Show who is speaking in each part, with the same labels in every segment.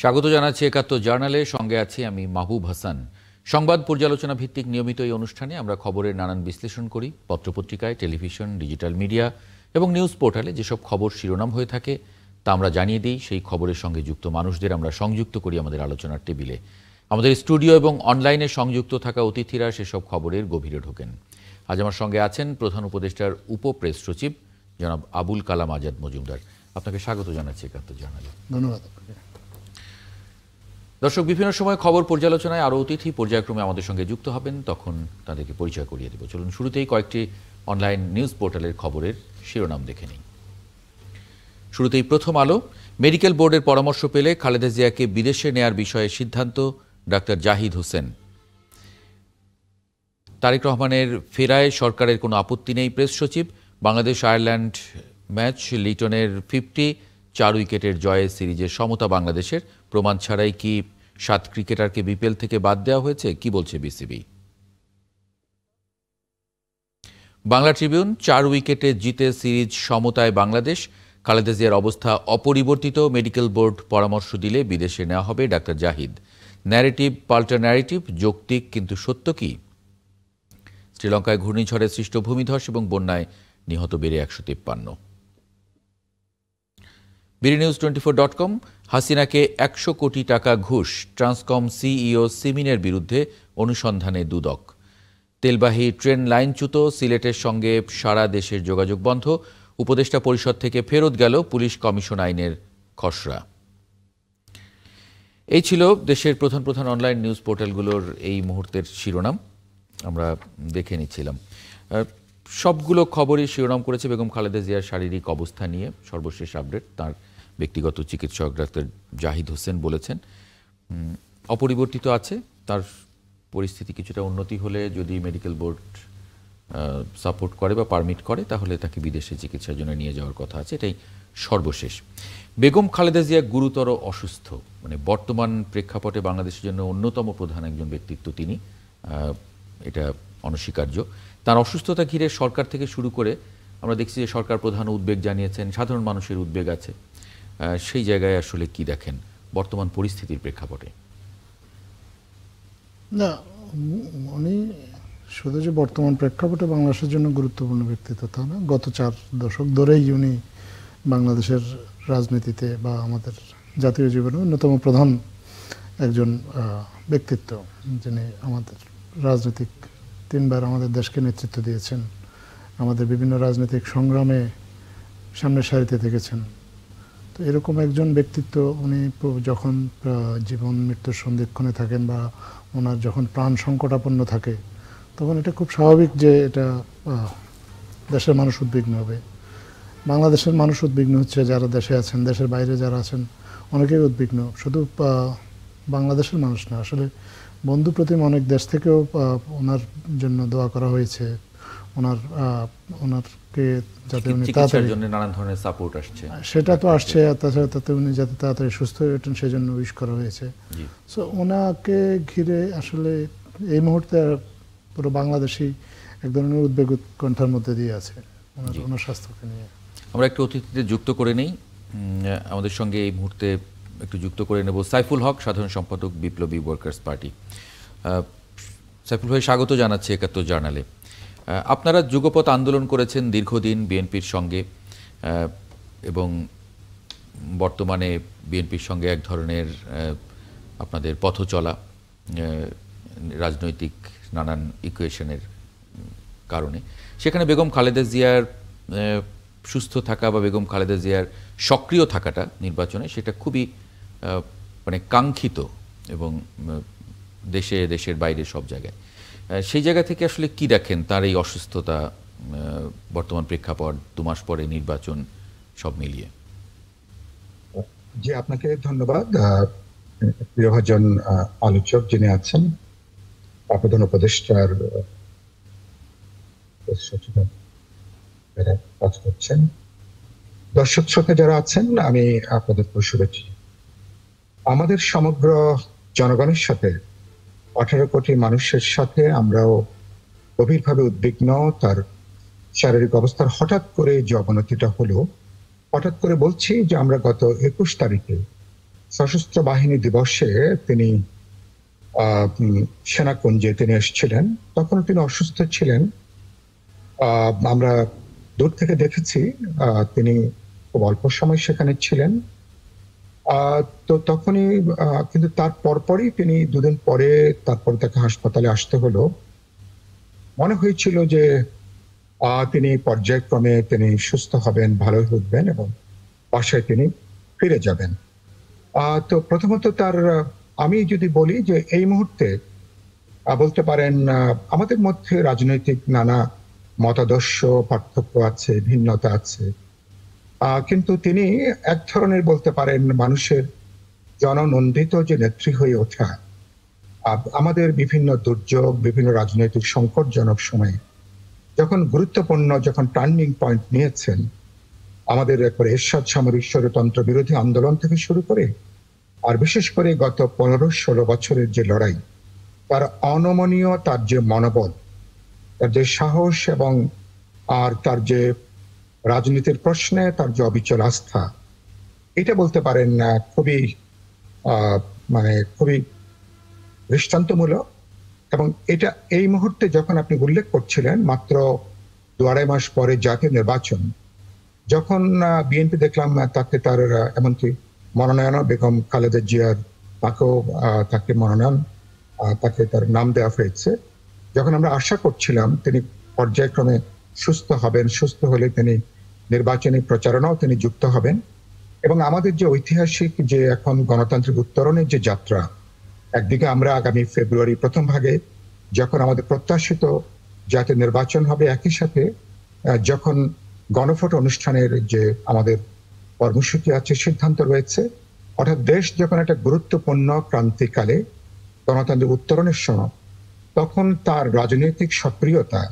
Speaker 1: স্বাগত জানাচ্ছি একাত্তর জার্নালে। সঙ্গে আছি আমি মাহবুব হাসান। সংবাদ পর্যালোচনা ভিত্তিক নিয়মিত এই অনুষ্ঠানে আমরা খবরের নানান বিশ্লেষণ করি। পত্রপত্রিকায়, টেলিভিশন, ডিজিটাল মিডিয়া এবং নিউজ পোর্টালে যেসব খবর শিরোনাম হয়ে থাকে তা আমরা জানিয়ে দিই। সেই খবরের সঙ্গে যুক্ত মানুষদের আমরা সংযুক্ত করি আমাদের আলোচনার টেবিলে। আমাদের স্টুডিও এবং অনলাইনে সংযুক্ত থাকা অতিথিরা সেসব খবরের গভীরে ঢোকেন। আজ আমার সঙ্গে আছেন প্রধান উপদেষ্টার উপপ্রেস সচিব জনাব আবুল কালাম আজাদ মজুমদার। আপনাকে স্বাগত জানাচ্ছি একাত্তর জার্নালে।
Speaker 2: ধন্যবাদ।
Speaker 1: দর্শক, বিভিন্ন সময় খবর পর্যালোচনায় আরও অতিথি পর্যায়ক্রমে আমাদের সঙ্গে যুক্ত হবেন, তখন তাদেরকে পরিচয় করিয়ে দেব। চলুন শুরুতেই কয়েকটি অনলাইন নিউজ পোর্টালের খবরের শিরোনাম দেখে নিই। শুরুতেই প্রথম আলো। মেডিকেল বোর্ডের পরামর্শ পেলে খালেদা জিয়াকে বিদেশে নেয়ার বিষয়ে সিদ্ধান্ত ডাক্তার জাহিদ হোসেন। তারেক রহমানের ফেরায় সরকারের কোনো আপত্তি নেই প্রেস সচিব। বাংলাদেশ আয়ারল্যান্ড ম্যাচ লিটনের 4 উইকেটের জয়ে সিরিজের সমতা বাংলাদেশের। প্রমাণ ছাড়াই কি 7 ক্রিকেটারকে বিপিএল থেকে বাদ দেওয়া হয়েছে, কি বলছে বিসিবি? বাংলা ট্রিবিউন। 4 উইকেটে জিতে সিরিজ সমতায় বাংলাদেশ। খালেদা জিয়ার অবস্থা অপরিবর্তিত। মেডিকেল বোর্ড পরামর্শ দিলে বিদেশে নেওয়া হবে ডাক্তার জাহিদ। ন্যারেটিভ পাল্টা ন্যারেটিভ, যৌক্তিক কিন্তু সত্য কি? শ্রীলঙ্কায় ঘূর্ণিঝড়ে সৃষ্ট ভূমিধস এবং বন্যায় নিহত বেড়ে 153। BDNews24.com। হাসিনাকে 100 কোটি টাকা ঘুষ, ট্রান্সকম সিইও সিমিনের বিরুদ্ধে অনুসন্ধানে দুদক। তেলবাহী ট্রেন লাইনচ্যুত, সিলেটের সঙ্গে সারা দেশের যোগাযোগ বন্ধ। উপদেষ্টা পরিষদ থেকে ফেরত গেল পুলিশ কমিশন আইনের খসড়া। এই ছিল দেশের প্রধান প্রধান অনলাইন নিউজ পোর্টালগুলোর এই মুহূর্তের শিরোনাম। আমরা দেখে নিচ্ছিলাম। সবগুলো খবরই শিরোনাম করেছে বেগম খালেদা জিয়ার শারীরিক অবস্থা নিয়ে। সর্বশেষ আপডেট তার ব্যক্তিগত চিকিৎসক ডাক্তার জাহিদ হোসেন বলেছেন অপরিবর্তিত আছে। তার পরিস্থিতি কিছুটা উন্নতি হলে, যদি মেডিকেল বোর্ড সাপোর্ট করে বা পারমিট করে, তাহলে তাকে বিদেশে চিকিৎসার জন্য নিয়ে যাওয়ার কথা আছে। এটাই সর্বশেষ। বেগম খালেদা জিয়া গুরুতর অসুস্থ, মানে বর্তমান প্রেক্ষাপটে বাংলাদেশের জন্য অন্যতম প্রধান একজন ব্যক্তিত্ব তিনি, এটা অনস্বীকার্য। তার অসুস্থতা ঘিরে সরকার থেকে শুরু করে আমরা দেখছি যে সরকার প্রধান উদ্বেগ জানিয়েছেন, সাধারণ মানুষের উদ্বেগ আছে। সেই জায়গায় আসলে কি দেখেন বর্তমান পরিস্থিতির প্রেক্ষাপটে?
Speaker 2: না, উনি শুধু যে বর্তমান প্রেক্ষাপটে বাংলাদেশের জন্য গুরুত্বপূর্ণ ব্যক্তিত্ব তা না, গত 4 দশক ধরেই উনি বাংলাদেশের রাজনীতিতে বা আমাদের জাতীয় জীবনে অন্যতম প্রধান একজন ব্যক্তিত্ব, যিনি আমাদের রাজনৈতিক 3বার আমাদের দেশকে নেতৃত্ব দিয়েছেন, আমাদের বিভিন্ন রাজনৈতিক সংগ্রামে সামনের সারিতে থেকেছেন। তো এরকম একজন ব্যক্তিত্ব উনি যখন জীবন মৃত্যুর সন্ধিক্ষণে থাকেন বা ওনার যখন প্রাণ সংকটাপন্ন থাকে, তখন এটা খুব স্বাভাবিক যে এটা দেশের মানুষ উদ্বিগ্ন হবে। বাংলাদেশের মানুষ উদ্বিগ্ন হচ্ছে, যারা দেশে আছেন, দেশের বাইরে যারা আছেন অনেকেই উদ্বিগ্ন। শুধু বাংলাদেশের মানুষ না, আসলে বন্ধু প্রতিম অনেক দেশ থেকেও ওনার জন্য দোয়া করা হয়েছে। ওনারকে যাতে উনি তাড়াতাড়ি
Speaker 1: নানান ধরনের সাপোর্ট আসছে,
Speaker 2: সেটা তো আসছে। তাছাড়া তাতে উনি যাতে তাড়াতাড়ি সুস্থ হয়ে ওঠেন সেজন্য উইশ করা হয়েছে। সো ওনাকে ঘিরে আসলে এই মুহূর্তে পুরো বাংলাদেশি এক ধরনের উদ্বেগ উৎকণ্ঠার মধ্যে দিয়ে আছে ওনার স্বাস্থ্যকে নিয়ে।
Speaker 1: আমরা একটু অতিথিদের যুক্ত করে নেই। আমাদের সঙ্গে এই মুহূর্তে একটু যুক্ত করে নেব সাইফুল হক, সাধারণ সম্পাদক বিপ্লবী ওয়ার্কার্স পার্টি। সাইফুল ভাই, স্বাগত জানাচ্ছি একাত্তর জার্নালে। আপনারা যুগপৎ আন্দোলন করেছেন দীর্ঘদিন বিএনপির সঙ্গে, এবং বর্তমানে বিএনপির সঙ্গে এক ধরনের আপনাদের পথ চলা রাজনৈতিক নানান ইকুয়েশনের কারণে, সেখানে বেগম খালেদা জিয়ার সুস্থ থাকা বা বেগম খালেদা জিয়ার সক্রিয় থাকাটা নির্বাচনে, সেটা খুবই মানে কাঙ্ক্ষিত, এবং দেশের বাইরে সব জায়গায়। সেই জায়গা থেকে আসলে কি দেখেন তার এই অসুস্থতা, বর্তমান প্রেক্ষাপট, 2 মাস পরে নির্বাচন, সব মিলিয়ে?
Speaker 3: জি, আপনাকে ধন্যবাদ। প্রিয়ভাজন আলোচক যিনি আছেন, প্রধান উপদেষ্টার কাজ করছেন, দর্শক শ্রোতা যারা আছেন, আমি আপনাদের শুভেচ্ছা। আমাদের সমগ্র জনগণের সাথে, 18 কোটি মানুষের সাথে আমরাও গভীরভাবে উদ্বিগ্ন। তার শারীরিক অবস্থার হঠাৎ করে যে অবনতিটা হলো, হঠাৎ করে বলছি যে আমরা গত 21 তারিখে সশস্ত্র বাহিনী দিবসে তিনি সেনাকুঞ্জে তিনি এসেছিলেন। তখন তিনি অসুস্থ ছিলেন। আমরা দূর থেকে দেখেছি তিনি খুব অল্প সময় সেখানে ছিলেন। তো তখনই কিন্তু তার পরপরই তিনি দুদিন পরে তারপর তাকে হাসপাতালে আসতে হলো। মনে হয়েছিল যে তিনি পর্যায়ক্রমে তিনি সুস্থ হবেন, ভালো উঠবেন এবং বাসায় তিনি ফিরে যাবেন। তো প্রথমত তার আমি যদি বলি যে এই মুহূর্তে বলতে পারেন আমাদের মধ্যে রাজনৈতিক নানা মতাদর্শ পার্থক্য আছে, ভিন্নতা আছে, কিন্তু তিনি এক ধরনের বলতে পারেন মানুষের জননন্দিত যে নেত্রী হয়ে ওঠা। আমাদের বিভিন্ন দুর্যোগ, বিভিন্ন রাজনৈতিক সংকটজনক সময়ে যখন গুরুত্বপূর্ণ যখন টার্নিং পয়েন্ট নিয়েছেন, আমাদের এরশাদ সামরিক স্বৈরতন্ত্র বিরোধী আন্দোলন থেকে শুরু করে আর বিশেষ করে গত 15-16 বছরের যে লড়াই, তার অনমনীয়, তার যে মনোবল, তার যে সাহস এবং তার যে রাজনীতির প্রশ্নে তার যে অবিচল আস্থা, এটা বলতে পারেন খুবই খুবই দৃষ্টান্তমূলক। এবং এটা এই মুহূর্তে যখন আপনি উল্লেখ করছিলেন মাত্র 2-2.5 মাস পরে জাতীয় নির্বাচন, যখন বিএনপি দেখলাম তাকে তার এমনকি মনোনয়ন বেগম খালেদা জিয়ার তাকে মনোনয়ন তাকে তার নাম দেওয়া হয়েছে, যখন আমরা আশা করছিলাম তিনি পর্যায়ক্রমে সুস্থ হবেন, সুস্থ হলে তিনি নির্বাচনী প্রচারণাও তিনি যুক্ত হবেন এবং আমাদের যে ঐতিহাসিক যে এখন গণতান্ত্রিক উত্তরণের যে যাত্রা, একদিকে আমরা আগামী ফেব্রুয়ারি প্রথম ভাগে যখন আমাদের প্রত্যাশিত জাতীয় নির্বাচন হবে, একই সাথে যখন গণভোট অনুষ্ঠানের যে আমাদের কর্মসূচি আছে, সিদ্ধান্ত রয়েছে, অর্থাৎ দেশ যখন একটা গুরুত্বপূর্ণ ক্রান্তিকালে গণতান্ত্রিক উত্তরণের সময়, তখন তার রাজনৈতিক সক্রিয়তা,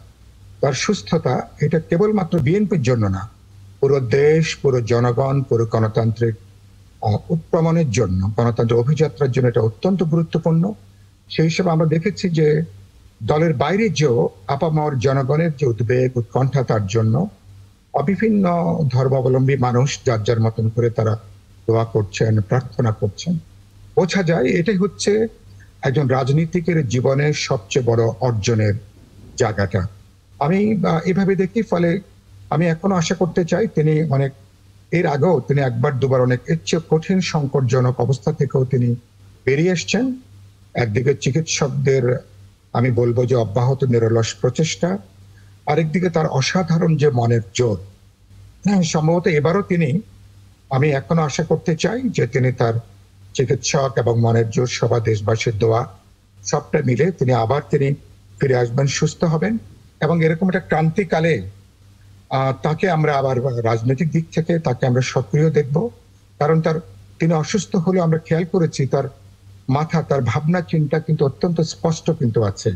Speaker 3: তার সুস্থতা, এটা কেবলমাত্র বিএনপির জন্য না, পুরো দেশ, পুরো জনগণ, পুরো গণতান্ত্রিক উৎক্রমণের জন্য, গণতন্ত্রের অভিযাত্রার জন্য এটা অত্যন্ত গুরুত্বপূর্ণ। সেই হিসেবে আমরা দেখেছি যে দলের বাইরে যেও আপামর জনগণের যে উদ্বেগ, উৎকণ্ঠা, তার জন্য বিভিন্ন ধর্মাবলম্বী মানুষ যার যার মতন করে তারা দোয়া করছেন, প্রার্থনা করছেন। বোঝা যায় এটাই হচ্ছে একজন রাজনীতিকের জীবনের সবচেয়ে বড় অর্জনের জায়গাটা। আমি এভাবে দেখি, ফলে আমি এখনো আশা করতে চাই তিনি এর আগেও তিনি একবার দুবার অনেক এর চেয়ে কঠিন সংকটজনক অবস্থা থেকেও তিনি বেরিয়ে এসছেন। একদিকে চিকিৎসকদের আমি বলবো যে অব্যাহত নিরলস প্রচেষ্টা, আরেকদিকে তার অসাধারণ যে মনের জোর। সম্ভবত এবারও আমি এখনো আশা করতে চাই যে তিনি তার চিকিৎসক এবং মনের জোর, সভা, দেশবাসীর দোয়া, সবটা মিলে তিনি ফিরে আসবেন, সুস্থ হবেন এবং এরকম একটা ক্রান্তিকালে তাকে আমরা আবার রাজনৈতিক দিক থেকে তাকে আমরা সক্রিয় দেখব। কারণ তিনি অসুস্থ হলেও আমরা খেয়াল করেছি তার মাথা, তার ভাবনা চিন্তা কিন্তু অত্যন্ত স্পষ্ট কিন্তু আছে।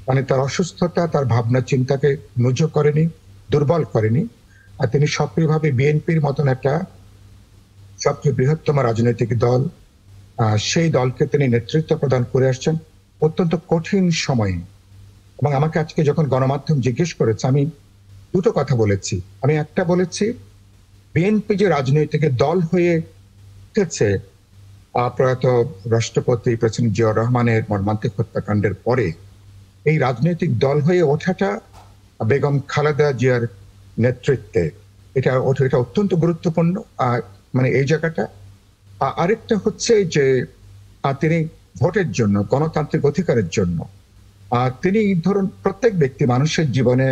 Speaker 3: মানে তার অসুস্থতা তার ভাবনা চিন্তাকে নুজো করেনি, দুর্বল করেনি। আর তিনি সক্রিয়ভাবে বিএনপির মতন একটা সবচেয়ে বৃহত্তম রাজনৈতিক দল, সেই দলকে তিনি নেতৃত্ব প্রদান করে আসছেন অত্যন্ত কঠিন সময়ে। এবং আমাকে আজকে যখন গণমাধ্যম জিজ্ঞেস করেছে, আমি দুটো কথা বলেছি। আমি একটা বলেছি, বিএনপি যে রাজনৈতিক দল হয়ে উঠেছে প্রয়াত রাষ্ট্রপতি প্রেসিডেন্ট জিয়াউর রহমানের মর্মান্তিক হত্যাকাণ্ডের পরে, এই রাজনৈতিক দল হয়ে ওঠাটা বেগম খালেদা জিয়ার নেতৃত্বে, এটা অত্যন্ত গুরুত্বপূর্ণ। এই জায়গাটা। আরেকটা হচ্ছে যে তিনি ভোটের জন্য, গণতান্ত্রিক অধিকারের জন্য তিনি ধরুন, প্রত্যেক ব্যক্তি মানুষের জীবনে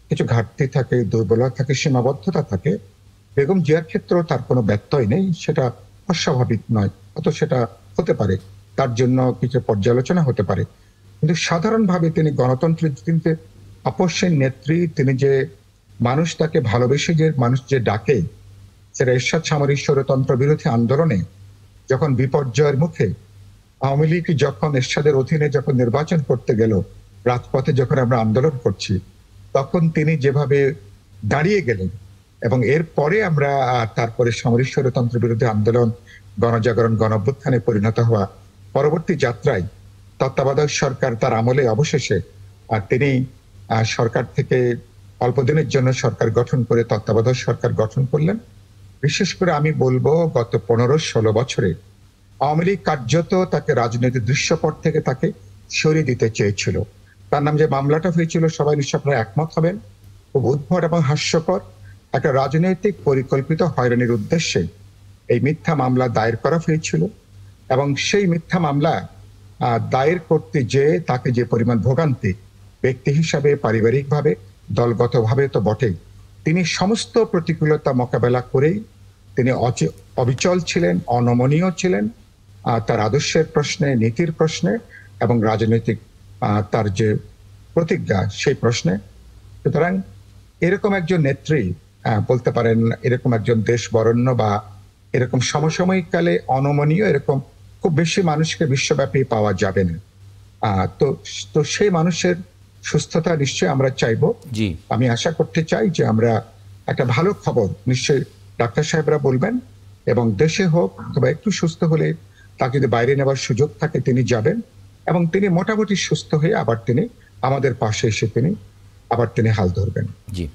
Speaker 3: কিছু ঘাটতি থাকে, দুর্বলতা থাকে, সীমাবদ্ধতা থাকে। বেগম জিয়ার ক্ষেত্রেও তার কোনো ব্যত্যয় নেই, সেটা অস্বাভাবিক নয়, অত সেটা হতে পারে, তার জন্য কিছু পর্যালোচনা হতে পারে। কিন্তু সাধারণভাবে তিনি গণতন্ত্রের আপসের নেত্রী, তিনি যে মানুষ তাকে ভালোবেসে যে মানুষ যে ডাকে, সেটা এরশাদ সামরিক স্বৈরতন্ত্র বিরোধী আন্দোলনে যখন বিপর্যয়ের মুখে আওয়ামী লীগ যখন এরশাদের অধীনে যখন নির্বাচন করতে গেল, রাজপথে যখন আমরা আন্দোলন করছি, তখন তিনি যেভাবে দাঁড়িয়ে গেলেন এবং এরপরে আমরা তারপরে সামরিক স্বৈরতন্ত্র বিরোধী আন্দোলন, গণজাগরণ, গণঅভ্যুত্থানে পরিণত হওয়া পরবর্তী যাত্রায় তত্ত্বাবধায়ক সরকার তার আমলে অবশেষে তিনি সরকার থেকে অল্প দিনের জন্য সরকার গঠন করে তত্ত্বাবধায়ক সরকার গঠন করলেন। বিশেষ করে আমি বলবো গত 15-16 বছরে আওয়ামী লীগ কার্যত তাকে রাজনৈতিক দৃশ্যপট থেকে তাকে সরিয়ে দিতে চেয়েছিল। তার নাম যে মামলাটা হয়েছিল, সবাই নিশ্চয় আপনারা একমত হবেন, খুব উদ্ভট এবং হাস্যকর। একটা রাজনৈতিক পরিকল্পিত হয়রানির উদ্দেশ্যে এই মিথ্যা মামলা দায়ের করা হয়েছিল এবং সেই মিথ্যা মামলা দায়ের করতে যেয়ে তাকে যে পরিমাণ ভোগান্তি, ব্যক্তি হিসাবে, পারিবারিকভাবে, দলগতভাবে তো বটেই, তিনি সমস্ত প্রতিকূলতা মোকাবেলা করেই তিনি অবিচল ছিলেন, অনমনীয় ছিলেন তার আদর্শের প্রশ্নে, নীতির প্রশ্নে এবং রাজনৈতিক তার যে প্রতিজ্ঞা সেই প্রশ্নে। সুতরাং এরকম একজন নেত্রী, বলতে পারেন এরকম একজন দেশ বরেণ্য বা এরকম সমসাময়িক কালে অনমনীয় এরকম খুব বেশি মানুষকে বিশ্বব্যাপী পাওয়া যাবে না। তো সেই মানুষের সুস্থতা নিশ্চয়ই আমরা চাইবো।
Speaker 1: জি,
Speaker 3: আমি আশা করতে চাই যে আমরা একটা ভালো খবর নিশ্চয়ই ডাক্তার সাহেবরা বলবেন, এবং দেশে হোক অথবা একটু সুস্থ হলে তাকে যদি বাইরে নেওয়ার সুযোগ থাকে তিনি যাবেন, এবং তিনি মোটামুটি সুস্থ হয়ে আবার তিনি আমাদের পাশে এসে তিনি হাল ধরবেন।
Speaker 1: জি,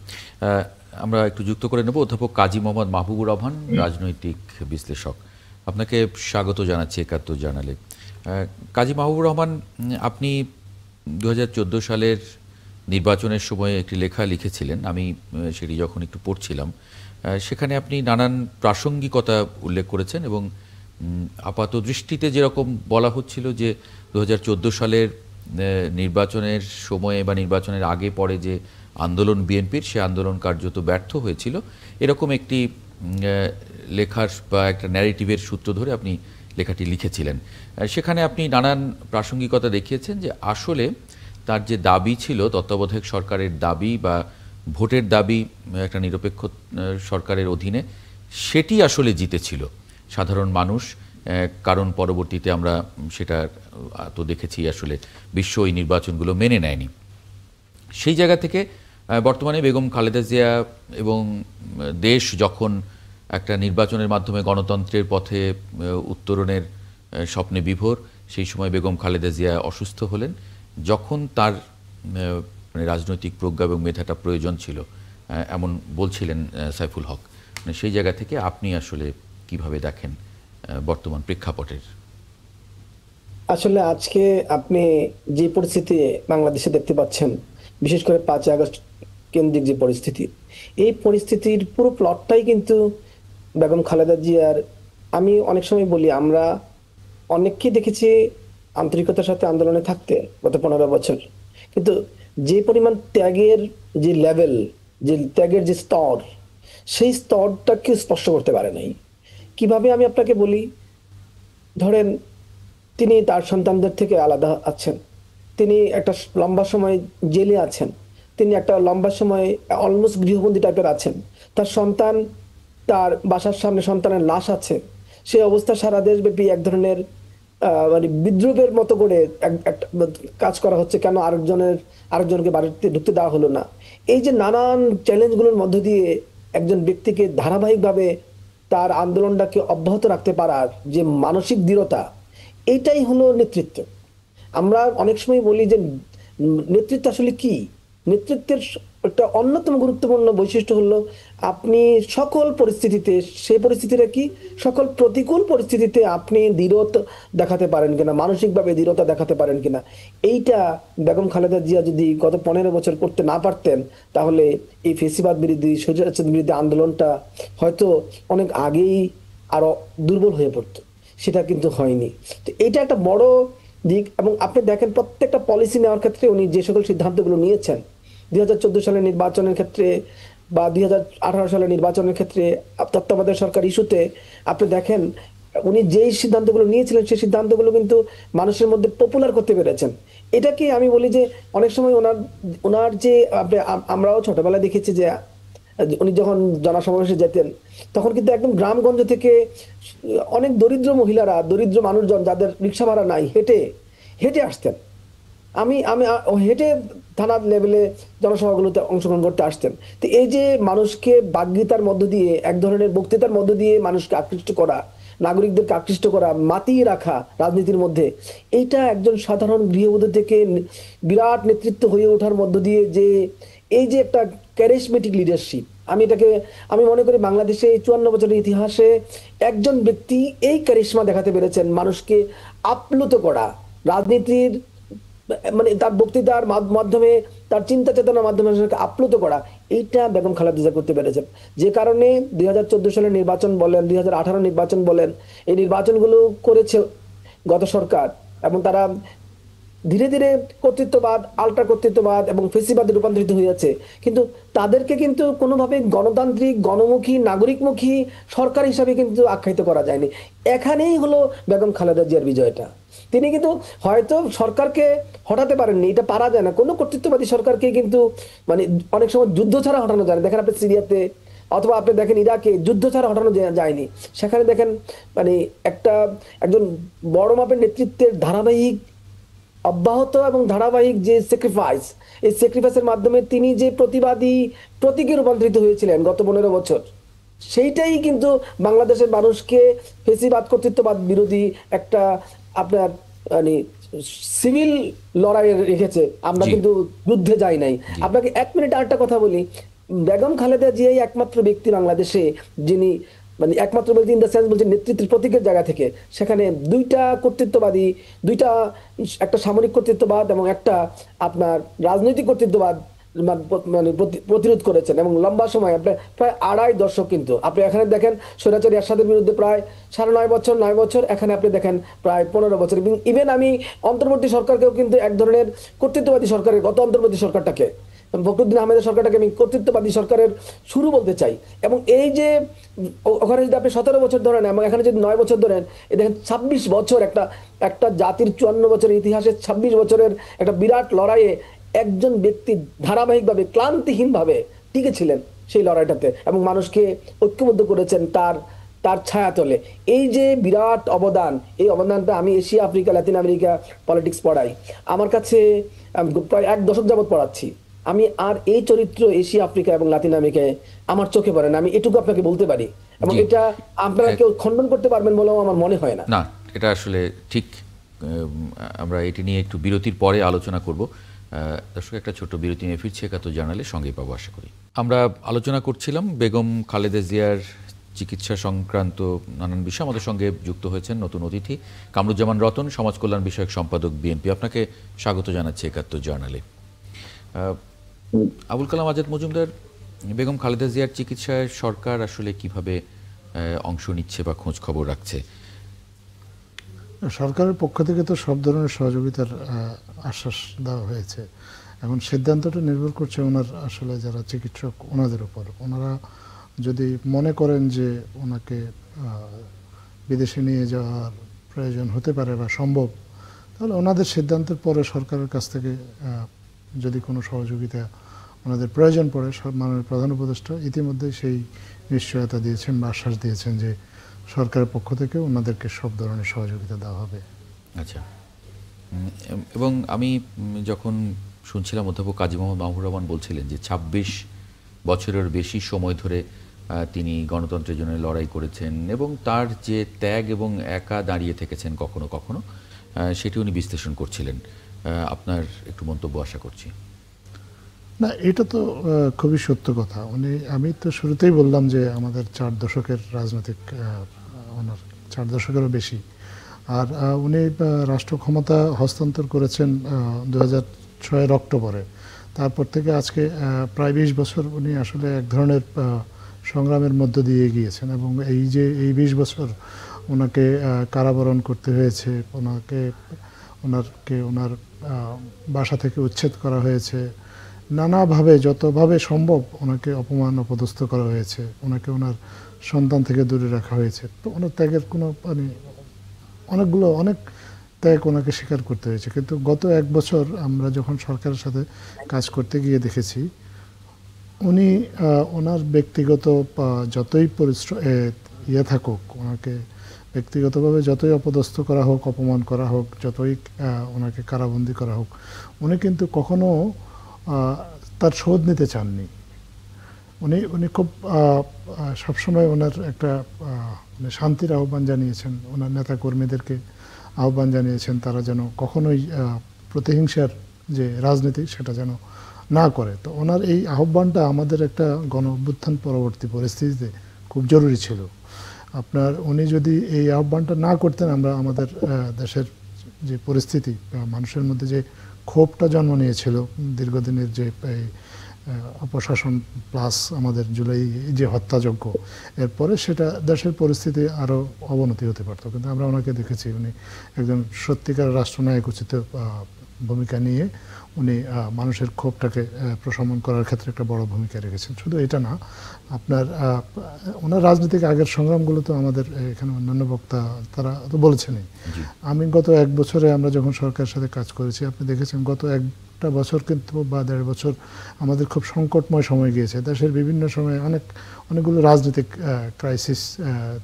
Speaker 1: আমরা একটু যুক্ত করে নেব অধ্যাপক কাজী মোহাম্মদ মাহবুবুর রহমান, রাজনৈতিক বিশ্লেষক। আপনাকে স্বাগত জানাচ্ছি একাত্তর জানালে। কাজী মাহবুবুর রহমান, আপনি 2014 সালের নির্বাচনের সময় একটি লেখা লিখেছিলেন, আমি সেটি যখন একটু পড়ছিলাম, সেখানে আপনি নানান প্রাসঙ্গিকতা উল্লেখ করেছেন এবং আপাত দৃষ্টিতে যেরকম বলা হচ্ছিল যে 2014 সালের নির্বাচনের সময়ে বা নির্বাচনের আগে পরে যে আন্দোলন বিএনপির, সে আন্দোলন কার্যত ব্যর্থ হয়েছিল, এরকম একটি লেখার বা একটা ন্যারেটিভের সূত্র ধরে আপনি লেখাটি লিখেছিলেন। সেখানে আপনি নানান প্রাসঙ্গিকতা দেখিয়েছেন যে আসলে তার যে দাবি ছিল, তত্ত্বাবধায়ক সরকারের দাবি বা ভোটের দাবি একটা নিরপেক্ষ সরকারের অধীনে, সেটি আসলে জিতেছিল সাধারণ মানুষ। কারণ পরবর্তীতে আমরা সেটা তো দেখেছি আসলে বিশ্ব এই নির্বাচনগুলো মেনে নেয়নি। সেই জায়গা থেকে বর্তমানে বেগম খালেদা জিয়া এবং দেশ যখন একটা নির্বাচনের মাধ্যমে গণতন্ত্রের পথে উত্তরণের স্বপ্নে বিভোর, সেই সময় বেগম খালেদা জিয়া অসুস্থ হলেন। যখন তার রাজনৈতিক প্রজ্ঞা এবং মেধাটা প্রয়োজন ছিল, এমন বলছিলেন সাইফুল হক। সেই জায়গা থেকে আপনি আসলে কিভাবে দেখেন বর্তমান প্রেক্ষাপটের?
Speaker 4: আসলে আজকে আপনি যে পরিস্থিতি বাংলাদেশে দেখতে পাচ্ছেন, বিশেষ করে 5 আগস্ট কেন্দ্রিক যে পরিস্থিতি, এই পরিস্থিতির পুরো প্লটটাই কিন্তু বেগম খালেদা জিয়ার। আমি অনেক সময় বলি, আমরা অনেককে দেখেছি আন্তরিকতার সাথে আন্দোলনে থাকতে গত 15 বছর, কিন্তু যে পরিমাণ ত্যাগের যে লেভেল, যে ত্যাগের যে স্তর, সেই স্তরটাকে স্পষ্ট করতে পারে নাই। কিভাবে আমি আপনাকে বলি, ধরেন তিনি তার সন্তানদের থেকে আলাদা আছেন, তিনি একটা লম্বা সময় জেলে আছেন, তিনি একটা লম্বা সময় অলমোস্ট গৃহবন্দী টাইপের আছেন, তার সন্তান, তার বাসার সামনে সন্তানের লাশ আছে। সেই অবস্থা সারা দেশব্যাপী এক ধরনের মানে বিদ্রোহের মতো করে একটা কাজ করা হচ্ছে, কেন আরেকজনকে বাড়িতে ঢুকতে দেওয়া হলো না। এই যে নানান চ্যালেঞ্জগুলোর মধ্য দিয়ে একজন ব্যক্তিকে ধারাবাহিকভাবে তার আন্দোলনটাকে অব্যাহত রাখতে পারার যে মানসিক দৃঢ়তা, এইটাই হলো নেতৃত্ব। আমরা অনেক সময় বলি যে নেতৃত্ব আসলে কি? নেতৃত্বের একটা অন্যতম গুরুত্বপূর্ণ বৈশিষ্ট্য হলো আপনি সকল পরিস্থিতিতে, সেই পরিস্থিতিটা কি, সকল প্রতিকূল পরিস্থিতিতে আপনি দৃঢ়তা দেখাতে পারেন কিনা, মানসিকভাবে দৃঢ়তা দেখাতে পারেন কিনা। এইটা বেগম খালেদা জিয়া যদি গত 15 বছর করতে না পারতেন, তাহলে এই ফেসিবাদ বিরোধী, স্বৈরাচার বিরোধী আন্দোলনটা হয়তো অনেক আগেই আরো দুর্বল হয়ে পড়তো। সেটা কিন্তু হয়নি। তো এটা একটা বড় দিক। এবং আপনি দেখেন প্রত্যেকটা পলিসি নেওয়ার ক্ষেত্রে উনি যে সকল সিদ্ধান্তগুলো নিয়েছেন, 2014 সালের নির্বাচনের ক্ষেত্রে বা 2018 সালের নির্বাচনের ক্ষেত্রে, তত্ত্বাবধায়ক সরকার ইস্যুতে আপনি দেখেন উনি যেই সিদ্ধান্তগুলো নিয়েছিলেন, সেই সিদ্ধান্তগুলো কিন্তু মানুষের মধ্যে পপুলার করতে পেরেছেন। এটাকে আমি বলি যে অনেক সময় ওনার যে আমরাও ছোটবেলায় দেখেছি যে উনি যখন জনসমাবেশে যেতেন, তখন কিন্তু একদম গ্রামগঞ্জ থেকে অনেক দরিদ্র মহিলারা, দরিদ্র মানুষজন যাদের রিক্সা ভাড়া নাই, হেঁটে হেঁটে আসতেন। আমি হেঁটে থানার লেভেলে জনসভাগুলোতে অংশগ্রহণ করতে আসতেন। তো এই যে মানুষকে বাগ্মিতার মধ্য দিয়ে, এক ধরনের বক্তৃতার মধ্য দিয়ে মানুষকে আকৃষ্ট করা, নাগরিকদেরকে আকৃষ্ট করা, মাতিয়ে রাখা রাজনীতির মধ্যে, এইটা একজন সাধারণ গৃহবধূ থেকে বিরাট নেতৃত্ব হয়ে ওঠার মধ্য দিয়ে যে এই যে একটা ক্যারিজমেটিক লিডারশিপ, আমি মনে করি বাংলাদেশে এই 54 বছরের ইতিহাসে একজন ব্যক্তি এই ক্যারিশমা দেখাতে পেরেছেন, মানুষকে আপ্লুত করা, রাজনীতির মানে তার বক্তৃতার মাধ্যমে, তার চিন্তা চেতনার মাধ্যমে মানুষকে আপ্লুত করা, এইটা বেগম খালেদা জিয়া করতে পেরেছেন। যে কারণে 2014 সালের নির্বাচন বলেন, 2018 নির্বাচন বলেন, এই নির্বাচনগুলো করেছে গত সরকার, এবং তারা ধীরে ধীরে কর্তৃত্ববাদ, আল্ট্রা কর্তৃত্ববাদ এবং ফেসিবাদে রূপান্তরিত হয়েছে। কিন্তু তাদেরকে কিন্তু কোনোভাবে গণতান্ত্রিক, গণমুখী, নাগরিকমুখী সরকার হিসাবে কিন্তু আখ্যায়িত করা যায়নি। এখানেই হলো বেগম খালেদা জিয়ার বিজয়টা। তিনি কিন্তু হয়তো সরকারকে হটাতে পারেননি, এটা পারা যায় না, কোনো কর্তৃত্ববাদী সরকারকে কিন্তু মানে অনেক সময় যুদ্ধ ছাড়া হটানো যায় না। দেখেন আপনি সিরিয়াতে, অথবা আপনি দেখেন ইরাকে, যুদ্ধ ছাড়া হটানো যায়নি। সেখানে দেখেন মানে একজন বড় মাপের নেতৃত্বের ধারাবাহিক, অব্যাহত এবং ধারাবাহিক যে স্যাক্রিফাইস, এই স্যাক্রিফাইসের মাধ্যমে তিনি যে প্রতিবাদী প্রতীকে রূপান্তরিত হয়েছিলেন গত 15 বছর, সেইটাই কিন্তু বাংলাদেশের মানুষকে ফেসিবাদ, কর্তৃত্ববাদ বিরোধী একটা আপনার মানে সিভিল লড়াইয়ে রেখেছে। আমরা
Speaker 1: জি।
Speaker 4: কিন্তু যুদ্ধে যাই নাই। আপনাকে 1 মিনিট আরেকটা কথা বলি, বেগম খালেদা জিয়াই একমাত্র ব্যক্তি বাংলাদেশে যিনি মানে একমাত্র বলতে ইন দ্য সেন্স বলছে নেতৃত্বের প্রতীকের জায়গা থেকে, সেখানে দুইটা কর্তৃত্ববাদী, দুইটা, একটা সামরিক কর্তৃত্ববাদ এবং একটা আপনার রাজনৈতিক কর্তৃত্ববাদ মানে প্রতিরোধ করেছেন, এবং লম্বা সময় আপনার প্রায় 2.5 দশক। কিন্তু আপনি এখানে দেখেন স্বৈরাচারী এরশাদের বিরুদ্ধে প্রায় 9.5 বছর, এখানে আপনি দেখেন প্রায় 15 বছর। ইভেন আমি অন্তর্বর্তী সরকারকেও কিন্তু এক ধরনের কর্তৃত্ববাদী সরকারের, গত অন্তর্বর্তী সরকারটাকে, ফখরুদ্দিন আহমেদের সরকারটাকে আমি কর্তৃত্ববাদী সরকারের শুরু বলতে চাই। এবং এই যে ওখানে যদি আপনি 17 বছর ধরেন এবং এখানে যদি 9 বছর ধরেন, এই দেখেন 26 বছর, একটা জাতির 54 বছরের ইতিহাসে 26 বছরের একটা বিরাট লড়াইয়ে একজন ব্যক্তি ধারাবাহিকভাবে, ক্লান্তিহীনভাবে টিকেছিলেন সেই লড়াইটাতে, এবং মানুষকে ঐক্যবদ্ধ করেছেন তার ছায়াতলে। এই যে বিরাট অবদান, এই অবদানটা আমি Asia, Africa, Latin America politics পড়াই, আমার কাছে প্রায় 1 দশক যাবত পড়াচ্ছি। আমি আর এই চরিত্র এশিয়া, আফ্রিকা এবং লাতিন আমেরিকায় আমার চোখে পড়ে না। আমি এটুকু আপনাকে বলতে পারি, এবং
Speaker 1: জি।
Speaker 4: এটা আপনারা কেউ খণ্ডন করতে পারবেন বলেও আমার মনে হয় না।
Speaker 1: না, এটা আসলে ঠিক। আমরা এটি নিয়ে একটু বিরতির পরে আলোচনা করব। দর্শক, একটা ছোট্ট বিরতি নিয়ে ফিরছি 71 জার্নালে, সঙ্গেই পাবো আশা করি। আমরা আলোচনা করছিলাম বেগম খালেদা জিয়ার চিকিৎসা সংক্রান্ত নানান বিষয়। আমাদের সঙ্গে যুক্ত হয়েছেন নতুন অতিথি কামরুজ্জামান রতন, সমাজ কল্যাণ বিষয়ক সম্পাদক, বিএনপি। আপনাকে স্বাগত জানাচ্ছি 71 জার্নালে। আবুল কালাম আজাদ মজুমদার, বেগম খালেদা জিয়ার চিকিৎসায় সরকার আসলে কিভাবে অংশ নিচ্ছে বা খোঁজ খবর রাখছে?
Speaker 2: সরকারের পক্ষ থেকে তো সব ধরনের সহযোগিতার আশ্বাস দেওয়া হয়েছে। এখন সিদ্ধান্তটা নির্ভর করছে ওনার আসলে যারা চিকিৎসক ওনাদের উপর। ওনারা যদি মনে করেন যে ওনাকে বিদেশে নিয়ে যাওয়ার প্রয়োজন হতে পারে বা সম্ভব, তাহলে ওনাদের সিদ্ধান্তের পরে সরকারের কাছ থেকে যদি কোনো সহযোগিতা ওনাদের প্রয়োজন পড়ে, মাননীয় প্রধান উপদেষ্টা ইতিমধ্যে সেই নিশ্চয়তা দিয়েছেন বা আশ্বাস দিয়েছেন যে সরকারের পক্ষ থেকে ওনাদেরকে সব ধরনের সহযোগিতা দেওয়া হবে।
Speaker 1: আচ্ছা। এবং আমি যখন শুনছিলাম অধ্যাপক কাজী মোহাম্মদ মাহবুবুর রহমান বলছিলেন যে 26 বছরের বেশি সময় ধরে তিনি গণতন্ত্রের জন্য লড়াই করেছেন, এবং তার যে ত্যাগ এবং একা দাঁড়িয়ে থেকেছেন কখনো কখনো, সেটি উনি বিশ্লেষণ করছিলেন। আপনার একটু মন্তব্য আশা করছি।
Speaker 2: না, এটা তো খুবই সত্য কথা। আমি তো শুরুতেই বললাম যে আমাদের 4 দশকের রাজনৈতিক, ওনার 4 দশকেরও বেশি। আর উনি রাষ্ট্র ক্ষমতা হস্তান্তর করেছেন 2006 অক্টোবরে। তারপর থেকে আজকে প্রায় 20 বছর উনি আসলে এক ধরনের সংগ্রামের মধ্য দিয়ে গিয়েছেন, এবং এই 20 বছর ওনাকে কারাবরণ করতে হয়েছে, ওনার বাসা থেকে উচ্ছেদ করা হয়েছে, নানাভাবে যতভাবে সম্ভব ওনাকে অপমান অপদস্থ করা হয়েছে, ওনাকে ওনার সন্তান থেকে দূরে রাখা হয়েছে। তো ওনার ত্যাগের কোনো অনেক ত্যাগ ওনাকে স্বীকার করতে হয়েছে। কিন্তু গত 1 বছর আমরা যখন সরকারের সাথে কাজ করতে গিয়ে দেখেছি, উনি ওনার ব্যক্তিগত যতই থাকুক, ওনাকে ব্যক্তিগতভাবে যতই অপদস্থ করা হোক, অপমান করা হোক, যতই ওনাকে কারাবন্দি করা হোক, উনি কিন্তু কখনো তার শোধ নিতে চাননি। উনি খুব সবসময় ওনার একটা শান্তির আহ্বান জানিয়েছেন, ওনার নেতা কর্মীদেরকে আহ্বান জানিয়েছেন তারা যেন কখনোই প্রতিহিংসার যে রাজনীতি সেটা যেন না করে। তো ওনার এই আহ্বানটা আমাদের একটা গণ অভ্যুত্থান পরবর্তী পরিস্থিতিতে খুব জরুরি ছিল। আপনার উনি যদি এই আহ্বানটা না করতেন, আমরা আমাদের দেশের যে পরিস্থিতি, মানুষের মধ্যে যে ক্ষোভটা জন্ম নিয়েছিল দীর্ঘদিনের যে অপশাসন প্লাস আমাদের জুলাই যে হত্যাযজ্ঞ, এরপরে সেটা দেশের পরিস্থিতি আরও অবনতি হতে পারত। কিন্তু আমরা ওনাকে দেখেছি উনি একজন সত্যিকার রাষ্ট্রনায়ক উচিত ভূমিকা নিয়ে উনি মানুষের ক্ষোভটাকে প্রশমন করার ক্ষেত্রে একটা বড় ভূমিকা রেখেছেন। শুধু এটা না, আপনার ওনার রাজনৈতিক আগের সংগ্রামগুলো তো আমাদের এখানে অন্যান্য বক্তা তারা তো বলেছেনই। আমি গত 1 বছরে আমরা যখন সরকারের সাথে কাজ করেছি, আপনি দেখেছেন গত একটা বছর কিন্তু বা 1.5 বছর আমাদের খুব সংকটময় সময় গিয়েছে। দেশের বিভিন্ন সময়ে অনেকগুলো রাজনৈতিক ক্রাইসিস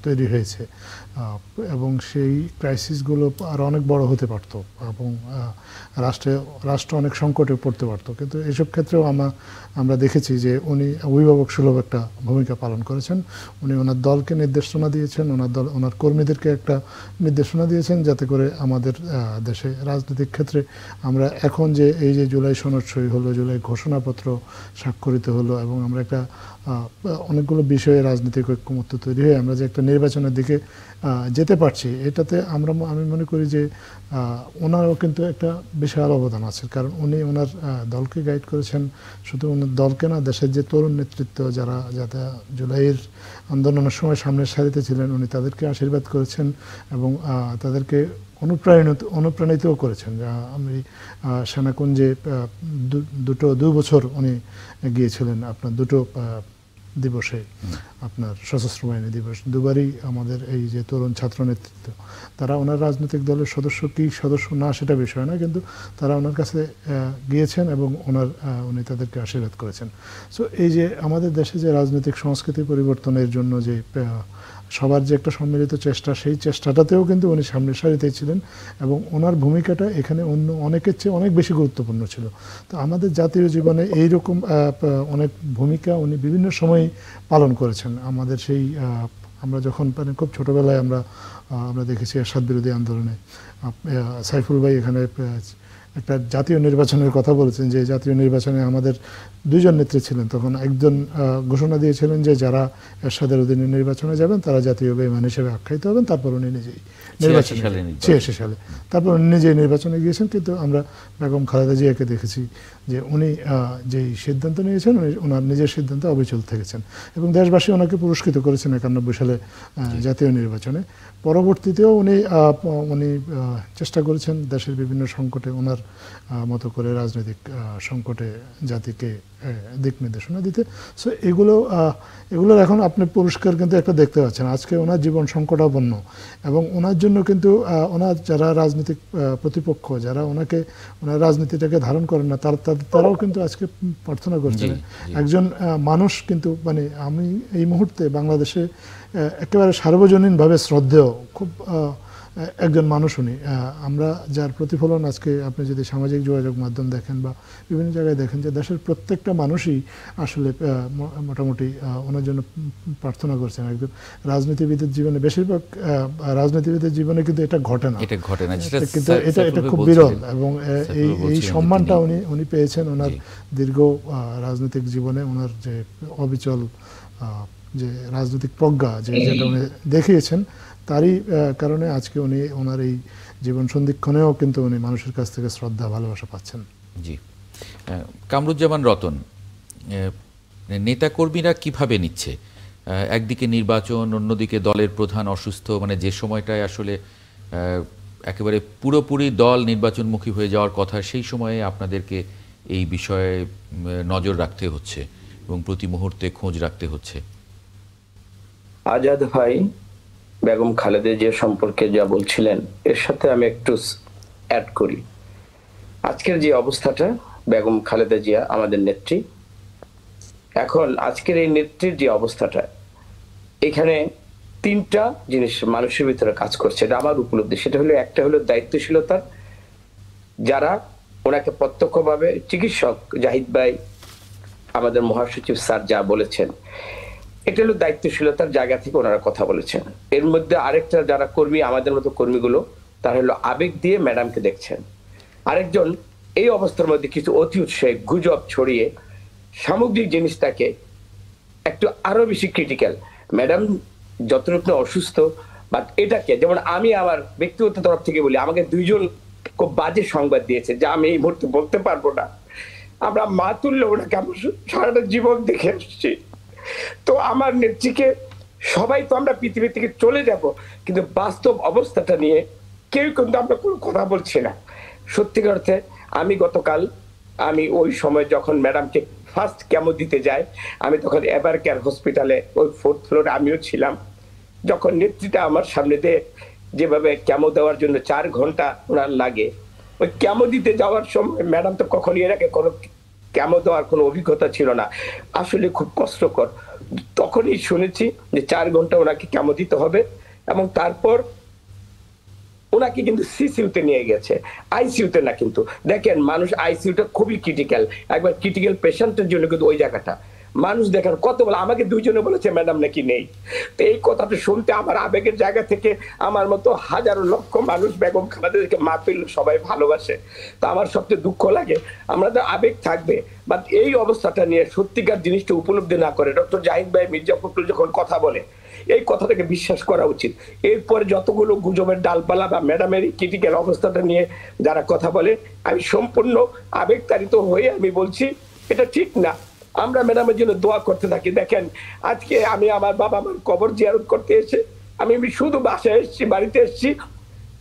Speaker 2: তৈরি হয়েছে এবং সেই ক্রাইসিসগুলো আরও অনেক বড় হতে পারত এবং রাষ্ট্র অনেক সংকটে পড়তে পারত। কিন্তু এসব ক্ষেত্রেও আমরা দেখেছি যে উনি অভিভাবক সুলভ একটা ভূমিকা পালন করেছেন। উনি ওনার দলকে নির্দেশনা দিয়েছেন, ওনার কর্মীদেরকে একটা নির্দেশনা দিয়েছেন যাতে করে আমাদের দেশে রাজনৈতিক ক্ষেত্রে আমরা এখন যে এই যে জুলাই সনদ সই হলো, জুলাই ঘোষণাপত্র স্বাক্ষরিত হলো এবং আমরা একটা অনেকগুলো বিষয়ে রাজনৈতিক ঐক্যমত্য তৈরি হয়ে আমরা যে একটা নির্বাচনের দিকে যেতে পারছি, এটাতে আমি মনে করি যে ওনারও কিন্তু একটা বিশাল অবদান আছে। কারণ উনি ওনার দলকে গাইড করেছেন, শুধু ওনার দলকে না, দেশের যে তরুণ নেতৃত্ব যাতে জুলাইয়ের আন্দোলনের সময় সামনের সারিতে ছিলেন, উনি তাদেরকে আশীর্বাদ করেছেন এবং তাদেরকে অনুপ্রাণিতও করেছেন। আমি সেনাকুঞ্জে 2 বছর উনি গিয়েছিলেন আপনার 2 দিবসে, আপনার সশস্ত্র বাহিনী দিবস, দুবারই আমাদের এই যে তরুণ ছাত্র নেতৃত্ব তারা ওনার রাজনৈতিক দলের সদস্য কি সদস্য না সেটা বিষয় না, কিন্তু তারা ওনার কাছে গিয়েছেন এবং উনি তাদেরকে আশীর্বাদ করেছেন। সো এই যে আমাদের দেশে যে রাজনৈতিক সংস্কৃতি পরিবর্তনের জন্য যে সবার যে একটা সম্মিলিত চেষ্টা, সেই চেষ্টাটাতেও কিন্তু উনি সামনের সারিতেই ছিলেন এবং ওনার ভূমিকাটা এখানে অন্য অনেকের চেয়ে অনেক বেশি গুরুত্বপূর্ণ ছিল। তো আমাদের জাতীয় জীবনে এইরকম অনেক ভূমিকা উনি বিভিন্ন সময় পালন করেছেন। আমাদের সেই আমরা যখন খুব ছোটোবেলায় আমরা দেখেছি এরশাদ বিরোধী আন্দোলনে সাইফুল ভাই এখানে একটা জাতীয় নির্বাচনের কথা বলেছেন, যে জাতীয় নির্বাচনে আমাদের 2 জন নেত্রী ছিলেন। তখন একজন ঘোষণা দিয়েছিলেন যে যারা এরশাদের অধীনে নির্বাচনে যাবেন তারা জাতীয় বেঈমান হিসেবে আখ্যায়িত হবেন। তারপর উনি নিজেই 86 সালে তারপর উনি নিজেই নির্বাচনে গিয়েছেন। কিন্তু আমরা বেগম খালেদা জিয়াকে দেখেছি যে উনি যেই সিদ্ধান্ত নিয়েছেন ওনার নিজের সিদ্ধান্তে অবিচল থেকেছেন এবং দেশবাসী ওনাকে পুরস্কৃত করেছেন 91 সালে জাতীয় নির্বাচনে। পরবর্তীতেও উনি চেষ্টা করেছেন দেশের বিভিন্ন সংকটে ওনার মতো করে রাজনৈতিক সংকটে জাতিকে দিক নির্দেশনা দিতে। সো এগুলোর এখন আপনি পুরস্কার কিন্তু একটা দেখতে পাচ্ছেন। আজকে ওনার জীবন সংকটাপন্ন এবং ওনার জন্য কিন্তু ওনার যারা রাজনৈতিক প্রতিপক্ষ, যারা ওনার রাজনীতিটাকে ধারণ করেন না, তারাও কিন্তু আজকে প্রার্থনা করছেন। একজন মানুষ কিন্তু মানে আমি এই মুহূর্তে বাংলাদেশে একেবারে সার্বজনীনভাবে শ্রদ্ধেয় খুব একজন মানুষ উনি। আমরা যার প্রতিফলন আজকে আপনি যদি সামাজিক যোগাযোগ মাধ্যম দেখেন বা বিভিন্ন জায়গায় দেখেন যে দেশের প্রত্যেকটা মানুষই আসলে মোটামুটি ওনার জন্য প্রার্থনা করছেন। একজন রাজনীতিবিদের জীবনে, বেশিরভাগ রাজনীতিবিদের জীবনে কিন্তু এটা ঘটে না, কিন্তু এটা খুব বিরল এবং এই সম্মানটা উনি পেয়েছেন ওনার দীর্ঘ রাজনৈতিক জীবনে। ওনার যে অবিচল যে রাজনৈতিক প্রজ্ঞা যেটা উনি দেখিয়েছেন, তারই কারণে আজকে উনি ওনার এই জীবন সন্ধিক্ষণেও কিন্তু উনি মানুষের কাছ থেকে শ্রদ্ধা ভালোবাসা পাচ্ছেন।
Speaker 1: জি, কামরুজ্জামান রতন, নেতাকর্মীরা কিভাবে নিচ্ছে? একদিকে নির্বাচন, অন্যদিকে দলের প্রধান অসুস্থ, মানে যে সময়টায় আসলে একেবারে পুরোপুরি দল নির্বাচনমুখী হয়ে যাওয়ার কথা, সেই সময়ে আপনাদেরকে এই বিষয়ে নজর রাখতে হচ্ছে এবং প্রতি মুহূর্তে খোঁজ রাখতে হচ্ছে।
Speaker 5: আজাদ ভাই বেগম খালেদা জিয়া সম্পর্কে যা বলছিলেন এর সাথে আমি একটু অ্যাড করি। আজকের যে অবস্থাটা, বেগম খালেদা জিয়া আমাদের নেত্রী, এখন আজকের এই নেত্রীর যে অবস্থাটা, এখানে 3টা জিনিস মানুষের ভিতরে কাজ করছে, এটা আমার উপলব্ধি। সেটা হলো, একটা হলো দায়িত্বশীলতা, যারা ওনাকে প্রত্যক্ষভাবে চিকিৎসক জাহিদ ভাই আমাদের মহাসচিব স্যার যা বলেছেন, এটা হলো দায়িত্বশীলতার জায়গা থেকে ওনারা কথা বলেছেন। এর মধ্যে আরেকটা যারা কর্মী, আমাদের মতো কর্মীগুলো, তারা হলো আবেগ দিয়ে ম্যাডামকে দেখছেন। আরেকজন এই অবস্থার মধ্যে কিছু অতি উৎসাহে গুজব ছড়িয়ে সামগ্রিক জিনিসটাকে একটু আরো বেশি ক্রিটিক্যাল, ম্যাডাম যতটুকু অসুস্থ, বাট এটাকে যেমন আমি আমার ব্যক্তিগত তরফ থেকে বলি, আমাকে দুইজন খুব বাজে সংবাদ দিয়েছে যা আমি এই মুহূর্তে বলতে পারবো না। আমরা মা তুললে ওনাকে আমরা সারাটা জীবন দেখে আসছি। তো আমার নেত্রীকে সবাই তো আমরা পৃথিবী থেকে চলে যাব, কিন্তু বাস্তব অবস্থাটা নিয়ে কেউ কিন্তু আমরা কোনো কথা বলছি না। সত্যিকার অর্থে আমি গতকাল আমি ওই সময় যখন ম্যাডামকে ফার্স্ট কেমো দিতে যাই, আমি তখন এভার কেয়ার হসপিটালে ওই 4th ফ্লোরে আমিও ছিলাম। যখন নেত্রীটা আমার সামনে দিয়ে যেভাবে কেমো দেওয়ার জন্য 4 ঘন্টা ওনার লাগে, ওই কেমো দিতে যাওয়ার সময় ম্যাডাম তো কখনই এর আগে কোনো কেমো দেওয়ার কোনো অভিজ্ঞতা ছিল না, আসলে খুব কষ্টকর। তখনই শুনেছি যে 4 ঘন্টা ওনাকে কেমো দিতে হবে, এবং তারপর ওনাকে কিন্তু সিসিউতে নিয়ে গেছে, আইসিইউতে না। কিন্তু দেখেন মানুষ আইসিইউটা খুবই ক্রিটিক্যাল, একবার ক্রিটিক্যাল পেশেন্টের জন্য কিন্তু ওই জায়গাটা মানুষ দেখেন কত বলে, আমাকে দুইজনে বলেছে ম্যাডাম নাকি নেই। তো এই কথাটা শুনতে আমার আবেগের জায়গা থেকে আমার মতো হাজারো লক্ষ মানুষ বেগম খালেদাকে মা পেল সবাই ভালোবাসে, তো আমার সবচেয়ে দুঃখ লাগে। আমাদের আবেগ থাকবে, বাট এই অবস্থাটা নিয়ে সত্যিকার জিনিসটা উপলব্ধি না করে ডক্টর জাহিদ ভাই, মির্জা ফখরুল যখন কথা বলে এই কথাটাকে বিশ্বাস করা উচিত। এরপরে যতগুলো গুজবের ডালপালা বা ম্যাডামের ক্রিটিক্যাল অবস্থাটা নিয়ে যারা কথা বলে, আমি সম্পূর্ণ আবেগতাড়িত হয়ে আমি বলছি এটা ঠিক না। আমরা ম্যাডামের জন্য দোয়া করতে থাকি। দেখেন আজকে আমি আমার বাবা মার কবর জিয়ারত করতে এসে আমি শুধু বাসায় এসেছি, বাড়িতে এসেছি,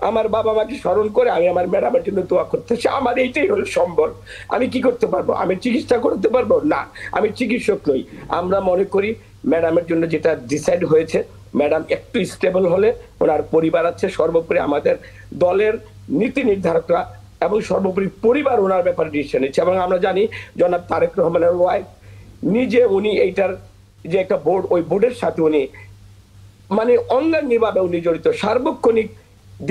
Speaker 5: আমার বাবা মাকে স্মরণ করে আমি আমার ম্যাডামের জন্য দোয়া করতেছি। আমার এইটাই হলো সম্বল। আমি কি করতে পারবো? আমি চিকিৎসা করতে পারবো না, আমি চিকিৎসক নই। আমরা মনে করি ম্যাডামের জন্য যেটা ডিসাইড হয়েছে, ম্যাডাম একটু স্টেবল হলে ওনার পরিবার আছে, সর্বোপরি আমাদের দলের নীতি নির্ধারকরা এবং সর্বোপরি পরিবার ওনার ব্যাপারে ডিসিশন নিচ্ছে। এবং আমরা জানি জনাব তারেক রহমানের ওয়াইফ নিজে, উনি এইটার যে একটা বোর্ড, ওই বোর্ডের সাথে উনি মানে অঙ্গাঙ্গিভাবে উনি জড়িত। সার্বক্ষণিক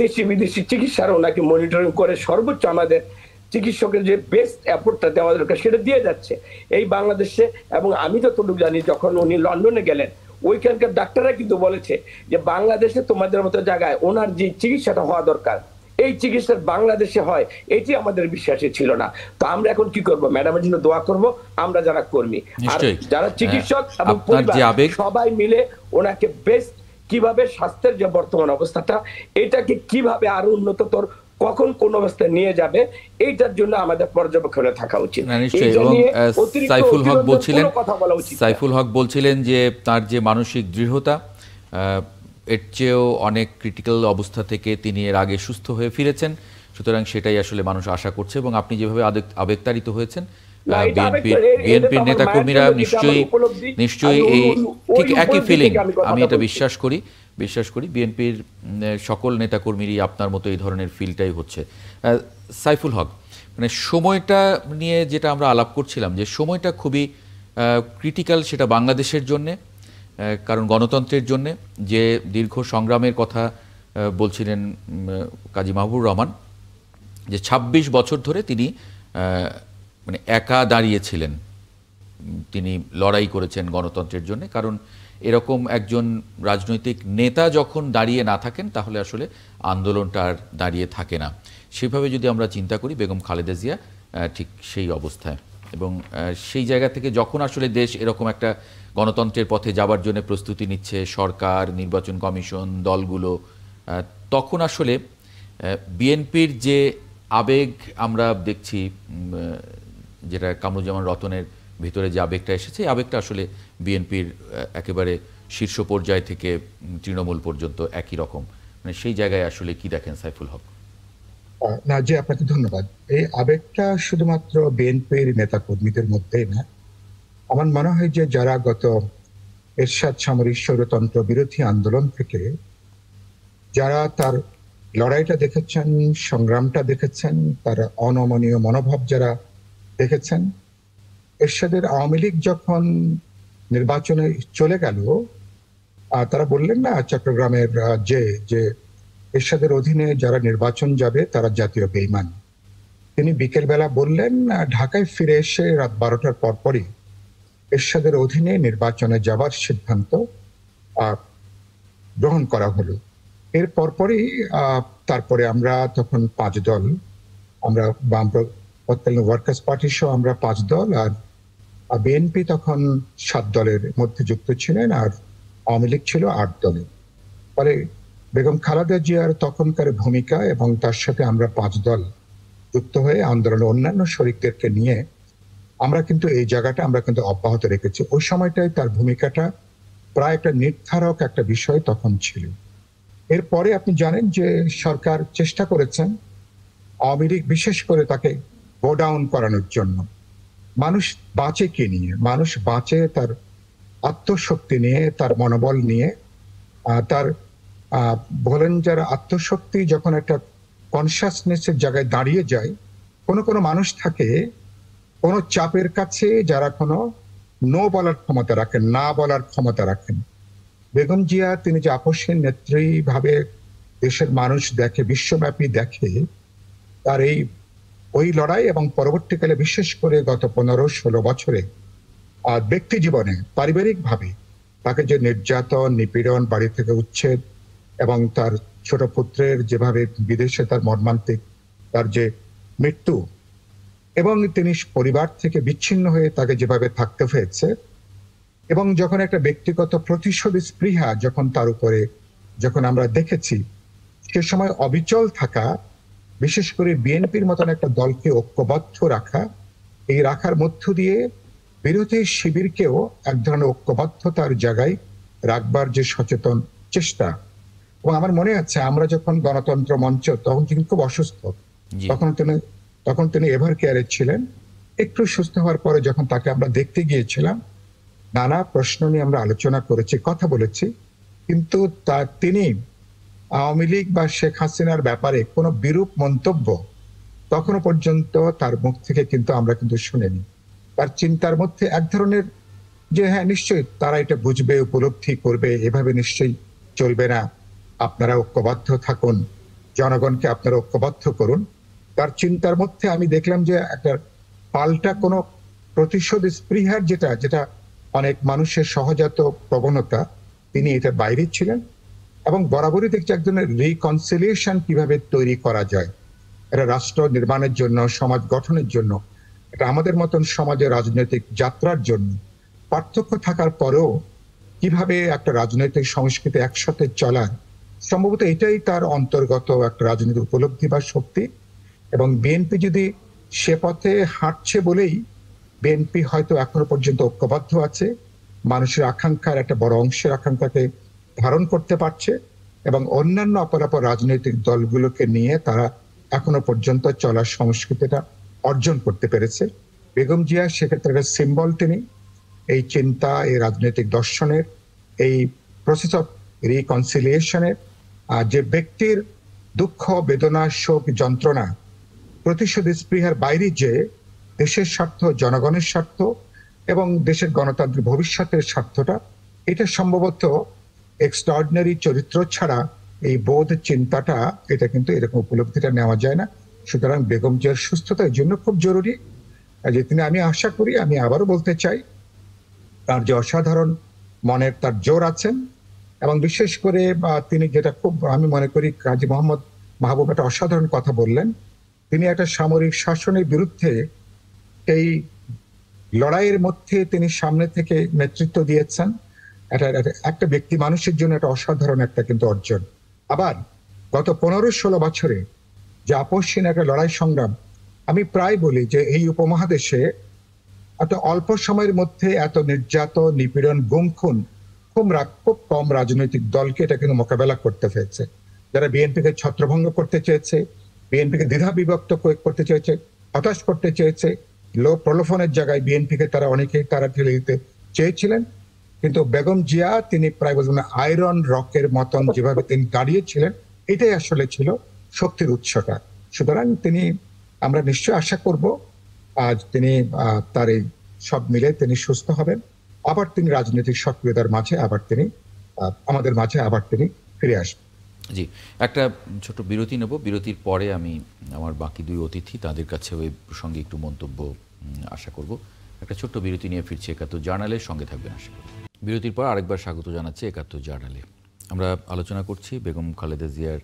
Speaker 5: দেশি বিদেশি চিকিৎসার ওনাকে মনিটরিং করে সর্বোচ্চ আমাদের চিকিৎসকের যে বেস্ট এফোর্টটা দেওয়া দরকার সেটা দিয়ে যাচ্ছে এই বাংলাদেশে। এবং আমি যতটুকু জানি যখন উনি লন্ডনে গেলেন, ওইখানকার ডাক্তাররা কিন্তু বলেছে যে বাংলাদেশে তোমাদের মতো জায়গায় ওনার যে চিকিৎসাটা হওয়া দরকার, এই চিকিৎসা বাংলাদেশে হয়, এটি আমাদের বিশ্বাসে ছিল না। তো আমরা এখন কি করব? ম্যাডামের জন্য দোয়া করব, আমরা যারা কর্মী আর যারা চিকিৎসক এবং পরিবার সবাই মিলে ওনাকে বেস্ট কিভাবে স্বাস্থ্যের যে বর্তমান অবস্থাটা, এটাকে কিভাবে আরো উন্নততর কখন কোন অবস্থায় নিয়ে যাবে, এইটার জন্য আমাদের পর্যবেক্ষণে থাকা উচিত।
Speaker 1: সাইফুল হক বলছিলেন যে তার যে মানসিক দৃঢ়তা, এর চেয়েও অনেক ক্রিটিক্যাল অবস্থা থেকে তিনি এর আগে সুস্থ হয়ে ফিরেছেন, সুতরাং সেটাই আসলে মানুষ আশা করছে। এবং আপনি যেভাবে আবেগতাড়িত হয়েছেন, বিএনপির নেতাকর্মীরা নিশ্চয়ই এই ঠিক একই ফিলিং, আমি এটা বিশ্বাস করি বিএনপির সকল নেতাকর্মীরই আপনার মতো এই ধরনের ফিলটাই হচ্ছে। সাইফুল হক, মানে সময়টা নিয়ে যেটা আমরা আলাপ করছিলাম, যে সময়টা খুবই ক্রিটিক্যাল, সেটা বাংলাদেশের জন্যে, কারণ গণতন্ত্রের জন্যে যে দীর্ঘ সংগ্রামের কথা বলছিলেন কাজী মাহবুবুর রহমান, যে ২৬ বছর ধরে তিনি মানে একা দাঁড়িয়েছিলেন, তিনি লড়াই করেছেন গণতন্ত্রের জন্য। কারণ এরকম একজন রাজনৈতিক নেতা যখন দাঁড়িয়ে না থাকেন, তাহলে আসলে আন্দোলনটা আর দাঁড়িয়ে থাকে না। সেভাবে যদি আমরা চিন্তা করি, বেগম খালেদা জিয়া ঠিক সেই অবস্থায়, এবং সেই জায়গা থেকে যখন আসলে দেশ এরকম একটা গণতন্ত্রের পথে যাবার জন্য প্রস্তুতি নিচ্ছে, সরকার, নির্বাচন কমিশন, দলগুলো, তখন আসলে বিএনপির যে আবেগ আমরা দেখছি, যেটা কামরুজ্জামান রতনের ভিতরে যে আবেগটা এসেছে, এই আবেগটা আসলে বিএনপির একেবারে শীর্ষ পর্যায় থেকে তৃণমূল পর্যন্ত একই রকম। মানে সেই জায়গায় আসলে কি দেখেন সাইফুল হক?
Speaker 3: না, জি, আপনাকে ধন্যবাদ। এই আবেগটা শুধুমাত্র বিএনপির নেতা কর্মীদের মধ্যেই না, আমার মনে হয় যে যারা গত এরশাদ সামরিক স্বৈরতন্ত্র বিরোধী আন্দোলন থেকে যারা তার লড়াইটা দেখেছেন, সংগ্রামটা দেখেছেন, তার অনমনীয় মনোভাব যারা দেখেছেন, এরশাদের আওয়ামী লীগ যখন নির্বাচনে চলে গেল, তারা বললেন না চট্টগ্রামের যে এরশাদের অধীনে যারা নির্বাচন যাবে তারা জাতীয় বেঈমান। তিনি বিকেল বেলা বললেন, ঢাকায় ফিরে এসে রাত 12টার পরপরই এরশাদের অধীনে নির্বাচনে যাবার সিদ্ধান্ত গ্রহণ করা হলো। এর পরপরই তারপরে আমরা তখন 5 দল, আমরা তৎকালীন ওয়ার্কার্স পার্টি সহ আমরা 5 দল, আর বিএনপি তখন 7 দলের মধ্যে যুক্ত ছিলেন, আর আওয়ামী লীগ ছিল 8 দলের। ফলে বেগম খালেদা জিয়ার তখনকার ভূমিকা এবং তার সাথে আমরা 5 দল যুক্ত হয়ে আন্দোলনের অন্যান্য শরিকদেরকে নিয়ে আমরা কিন্তু এই জায়গাটা আমরা কিন্তু অব্যাহত রেখেছি। ওই সময়টাই তার ভূমিকাটা প্রায় একটা নির্ধারক একটা বিষয় তখন ছিল। এরপরে আপনি জানেন যে সরকার চেষ্টা করেছেন আওয়ামী লীগ বিশেষ করে তাকে গো ডাউন করানোর জন্য। মানুষ বাঁচে কি নিয়ে? মানুষ বাঁচে তার আত্মশক্তি নিয়ে, তার মনোবল নিয়ে। তার বলেন যারা আত্মশক্তি যখন একটা কনসাসনেসের জায়গায় দাঁড়িয়ে যায়, কোনো মানুষ থাকে কোনো চাপের কাছে যারা কোনো নো বলার ক্ষমতা রাখেন, না বলার ক্ষমতা রাখেন। বেগম জিয়া তিনি যে আপসহীন নেত্রী ভাবে দেশের মানুষ দেখে, বিশ্বব্যাপী দেখে, তার ওই লড়াই এবং পরবর্তীকালে বিশেষ করে গত 15-16 বছরে ব্যক্তি জীবনে পারিবারিক ভাবে তাকে যে নির্যাতন, নিপীড়ন, বাড়ি থেকে উচ্ছেদ এবং তার ছোট পুত্রের যেভাবে বিদেশে তার মর্মান্তিক তার যে মৃত্যু, এবং তিনি পরিবার থেকে বিচ্ছিন্ন হয়ে তাকে যেভাবে থাকতে হয়েছে, এবং যখন একটা ব্যক্তিগত প্রতিশোধ স্পৃহা যখন তার উপরে যখন আমরা দেখেছি, সে সময় অবিচল থাকা, বিশেষ করে বিএনপির মতন একটা দলকে ঐক্যবদ্ধ রাখা, এই রাখার মধ্য দিয়ে বিরোধী শিবিরকেও এক ধরনের ঐক্যবদ্ধতার জায়গায় রাখবার যে সচেতন চেষ্টা। এবং আমার মনে আছে আমরা যখন গণতন্ত্র মঞ্চ তখন তিনি খুব অসুস্থ, তখন তিনি এভার কেয়ারে ছিলেন। একটু সুস্থ হওয়ার পরে যখন তাকে আমরা দেখতে গিয়েছিলাম, নানা প্রশ্ন নিয়ে আমরা আলোচনা করেছি, কথা বলেছি, কিন্তু তিনি আওয়ামী লীগ বা শেখ হাসিনার ব্যাপারে কোনো বিরূপ মন্তব্য তখনো পর্যন্ত তার মুখ থেকে কিন্তু আমরা কিন্তু শুনিনি। তার চিন্তার মধ্যে এক ধরনের যে হ্যাঁ নিশ্চয়ই তারা এটা বুঝবে, উপলব্ধি করবে, এভাবে নিশ্চয়ই চলবে না, আপনারা ঐক্যবদ্ধ থাকুন, জনগণকে আপনারা ঐক্যবদ্ধ করুন। তার চিন্তার মধ্যে আমি দেখলাম যে একটা পাল্টা কোনো প্রতিশোধ স্পৃহার যেটা অনেক মানুষের সহজাত প্রবণতা, তিনি এটা বাইরে ছিলেন। এবং বরাবরই দেখছি এক ধরনের রিকনসিলিয়েশন কিভাবে তৈরি করা যায় এটা রাষ্ট্র নির্মাণের জন্য, সমাজ গঠনের জন্য, এটা আমাদের মতন সমাজের রাজনৈতিক যাত্রার জন্য পার্থক্য থাকার পরেও কিভাবে একটা রাজনৈতিক সংস্কৃতি একসাথে চলার, সম্ভবত এটাই তার অন্তর্গত একটা রাজনৈতিক উপলব্ধি বা শক্তি। এবং বিএনপি যদি সে পথে হাঁটছে বলেই বিএনপি হয়তো এখনো পর্যন্ত ঐক্যবদ্ধ আছে, মানুষের আকাঙ্ক্ষার একটা বড় অংশের আকাঙ্ক্ষাকে ধারণ করতে পারছে, এবং অন্যান্য অপরাপর রাজনৈতিক দলগুলোকে নিয়ে তারা এখনো পর্যন্ত চলার সংস্কৃতিটা অর্জন করতে পেরেছে। বেগম জিয়া সেক্ষেত্রে একটা সিম্বল। তিনি এই চিন্তা, এই রাজনৈতিক দর্শনের, এই প্রসেস অফ রিকনসিলিয়েশনের, যে ব্যক্তির দুঃখ, বেদনা, শোক, যন্ত্রণা, প্রতিশোধ স্পৃহার বাইরে যে দেশের স্বার্থ, জনগণের স্বার্থ এবং দেশের গণতান্ত্রিক ভবিষ্যতের স্বার্থটা, এটা সম্ভবত এক্সট্রাঅর্ডিনারি চরিত্র ছাড়া এই বোধ চিন্তাটা, এটা কিন্তু এরকম উপলব্ধিটা নেওয়া যায় না। সুতরাং বেগম জিয়ার সুস্থতা এই জন্য খুব জরুরি যে তিনি, আমি আশা করি, আমি আবারও বলতে চাই, তার যে অসাধারণ মনের তার জোর আছেন, এবং বিশেষ করে তিনি যেটা খুব আমি মনে করি কাজী মোহাম্মদ মাহবুব একটা অসাধারণ কথা বললেন, তিনি একটা সামরিক শাসনের বিরুদ্ধে এই লড়াইয়ের মধ্যে তিনি সামনে থেকে নেতৃত্ব দিয়েছেন। একটা ব্যক্তি মানুষের জন্য একটা অসাধারণ একটা কিন্তু অর্জন। আবার গত 15-16 বছরে যে আপসহীন একটা লড়াই সংগ্রাম, আমি প্রায় বলি যে এই উপমহাদেশে এত অল্প সময়ের মধ্যে এত নির্যাতন, নিপীড়ন, গুম খুন খুব কম রাজনৈতিক দলকে এটা কিন্তু মোকাবেলা করতে হয়েছে। যারা বিএনপিকে ছত্রভঙ্গ করতে চেয়েছে, বিএনপিকে দ্বিধা বিভক্ত করতে চেয়েছে, হতাশ করতে চেয়েছে, প্রলোভনের জায়গায় বিএনপিকে তারা অনেকেই তারা ঠেলে দিতে চেয়েছিলেন, কিন্তু বেগম জিয়া তিনি প্রায় বলবেন আয়রন রকের মতন যেভাবে তিনি দাঁড়িয়েছিলেন, এটাই আসলে ছিল শক্তির উৎসটা। সুতরাং তিনি, আমরা নিশ্চয় আশা করব আজ তিনি তার এই সব মিলে তিনি সুস্থ হবেন, আবার তিনি রাজনৈতিক সক্রিয়তার মাঝে আবার তিনি আমাদের মাঝে আবার তিনি ফিরে আসবেন।
Speaker 1: জি, একটা ছোট বিরতি নেব। বিরতির পরে আমি আমার বাকি দুই অতিথি তাদের কাছে ওই প্রসঙ্গে একটু মন্তব্য আশা করব। একটা ছোট্ট বিরতি নিয়ে ফিরছি ৭১ জার্নালের সঙ্গে থাকবেন আশা করি। বিরতির পর আরেকবার স্বাগত জানাচ্ছি ৭১ জার্নালে। আমরা আলোচনা করছি বেগম খালেদা জিয়ার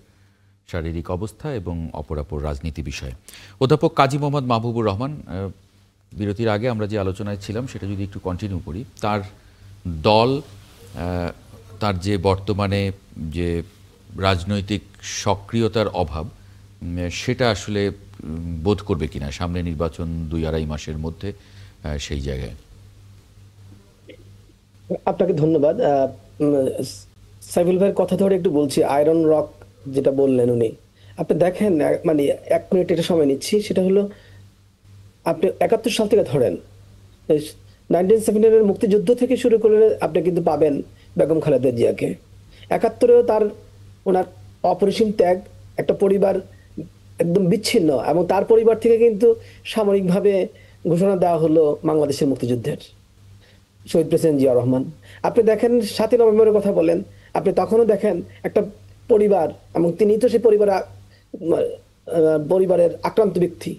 Speaker 1: শারীরিক অবস্থা এবং অপরাপর রাজনীতি বিষয়ে। অধ্যাপক কাজী মোহাম্মদ মাহবুবুর রহমান, বিরতির আগে আমরা যে আলোচনায় ছিলাম সেটা যদি একটু কন্টিনিউ করি, তার দল তার যে বর্তমানে যে রাজনৈতিক সক্রিয়তার অভাব সেটা আসলে বোধ করবে কিনা সামনে নির্বাচন 2-2.5 মাসের মধ্যে সেই জায়গায়?
Speaker 4: আপনাকে ধন্যবাদ। সাইফুল ভাইয়ের কথা ধরে একটু বলছি, আয়রন রক যেটা বললেন উনি, আপনি দেখেন, মানে 1 মিনিট এটা সময় নিচ্ছি, সেটা হলো আপনি 71 সাল থেকে ধরেন, 1979 মুক্তিযুদ্ধ থেকে শুরু করলে আপনি কিন্তু পাবেন বেগম খালেদা জিয়াকে। 71-এও ওনার অপরিসীম ত্যাগ, একটা পরিবার একদম বিচ্ছিন্ন, এবং তার পরিবার থেকে কিন্তু সামরিকভাবে ঘোষণা দেওয়া হলো বাংলাদেশের মুক্তিযুদ্ধের, শহীদ প্রেসিডেন্ট জিয়া রহমান। আপনি দেখেন 7ই নভেম্বরের কথা বলেন, আপনি তখনও দেখেন একটা পরিবার, এবং তিনি তো সেই পরিবারের আক্রান্ত ব্যক্তি।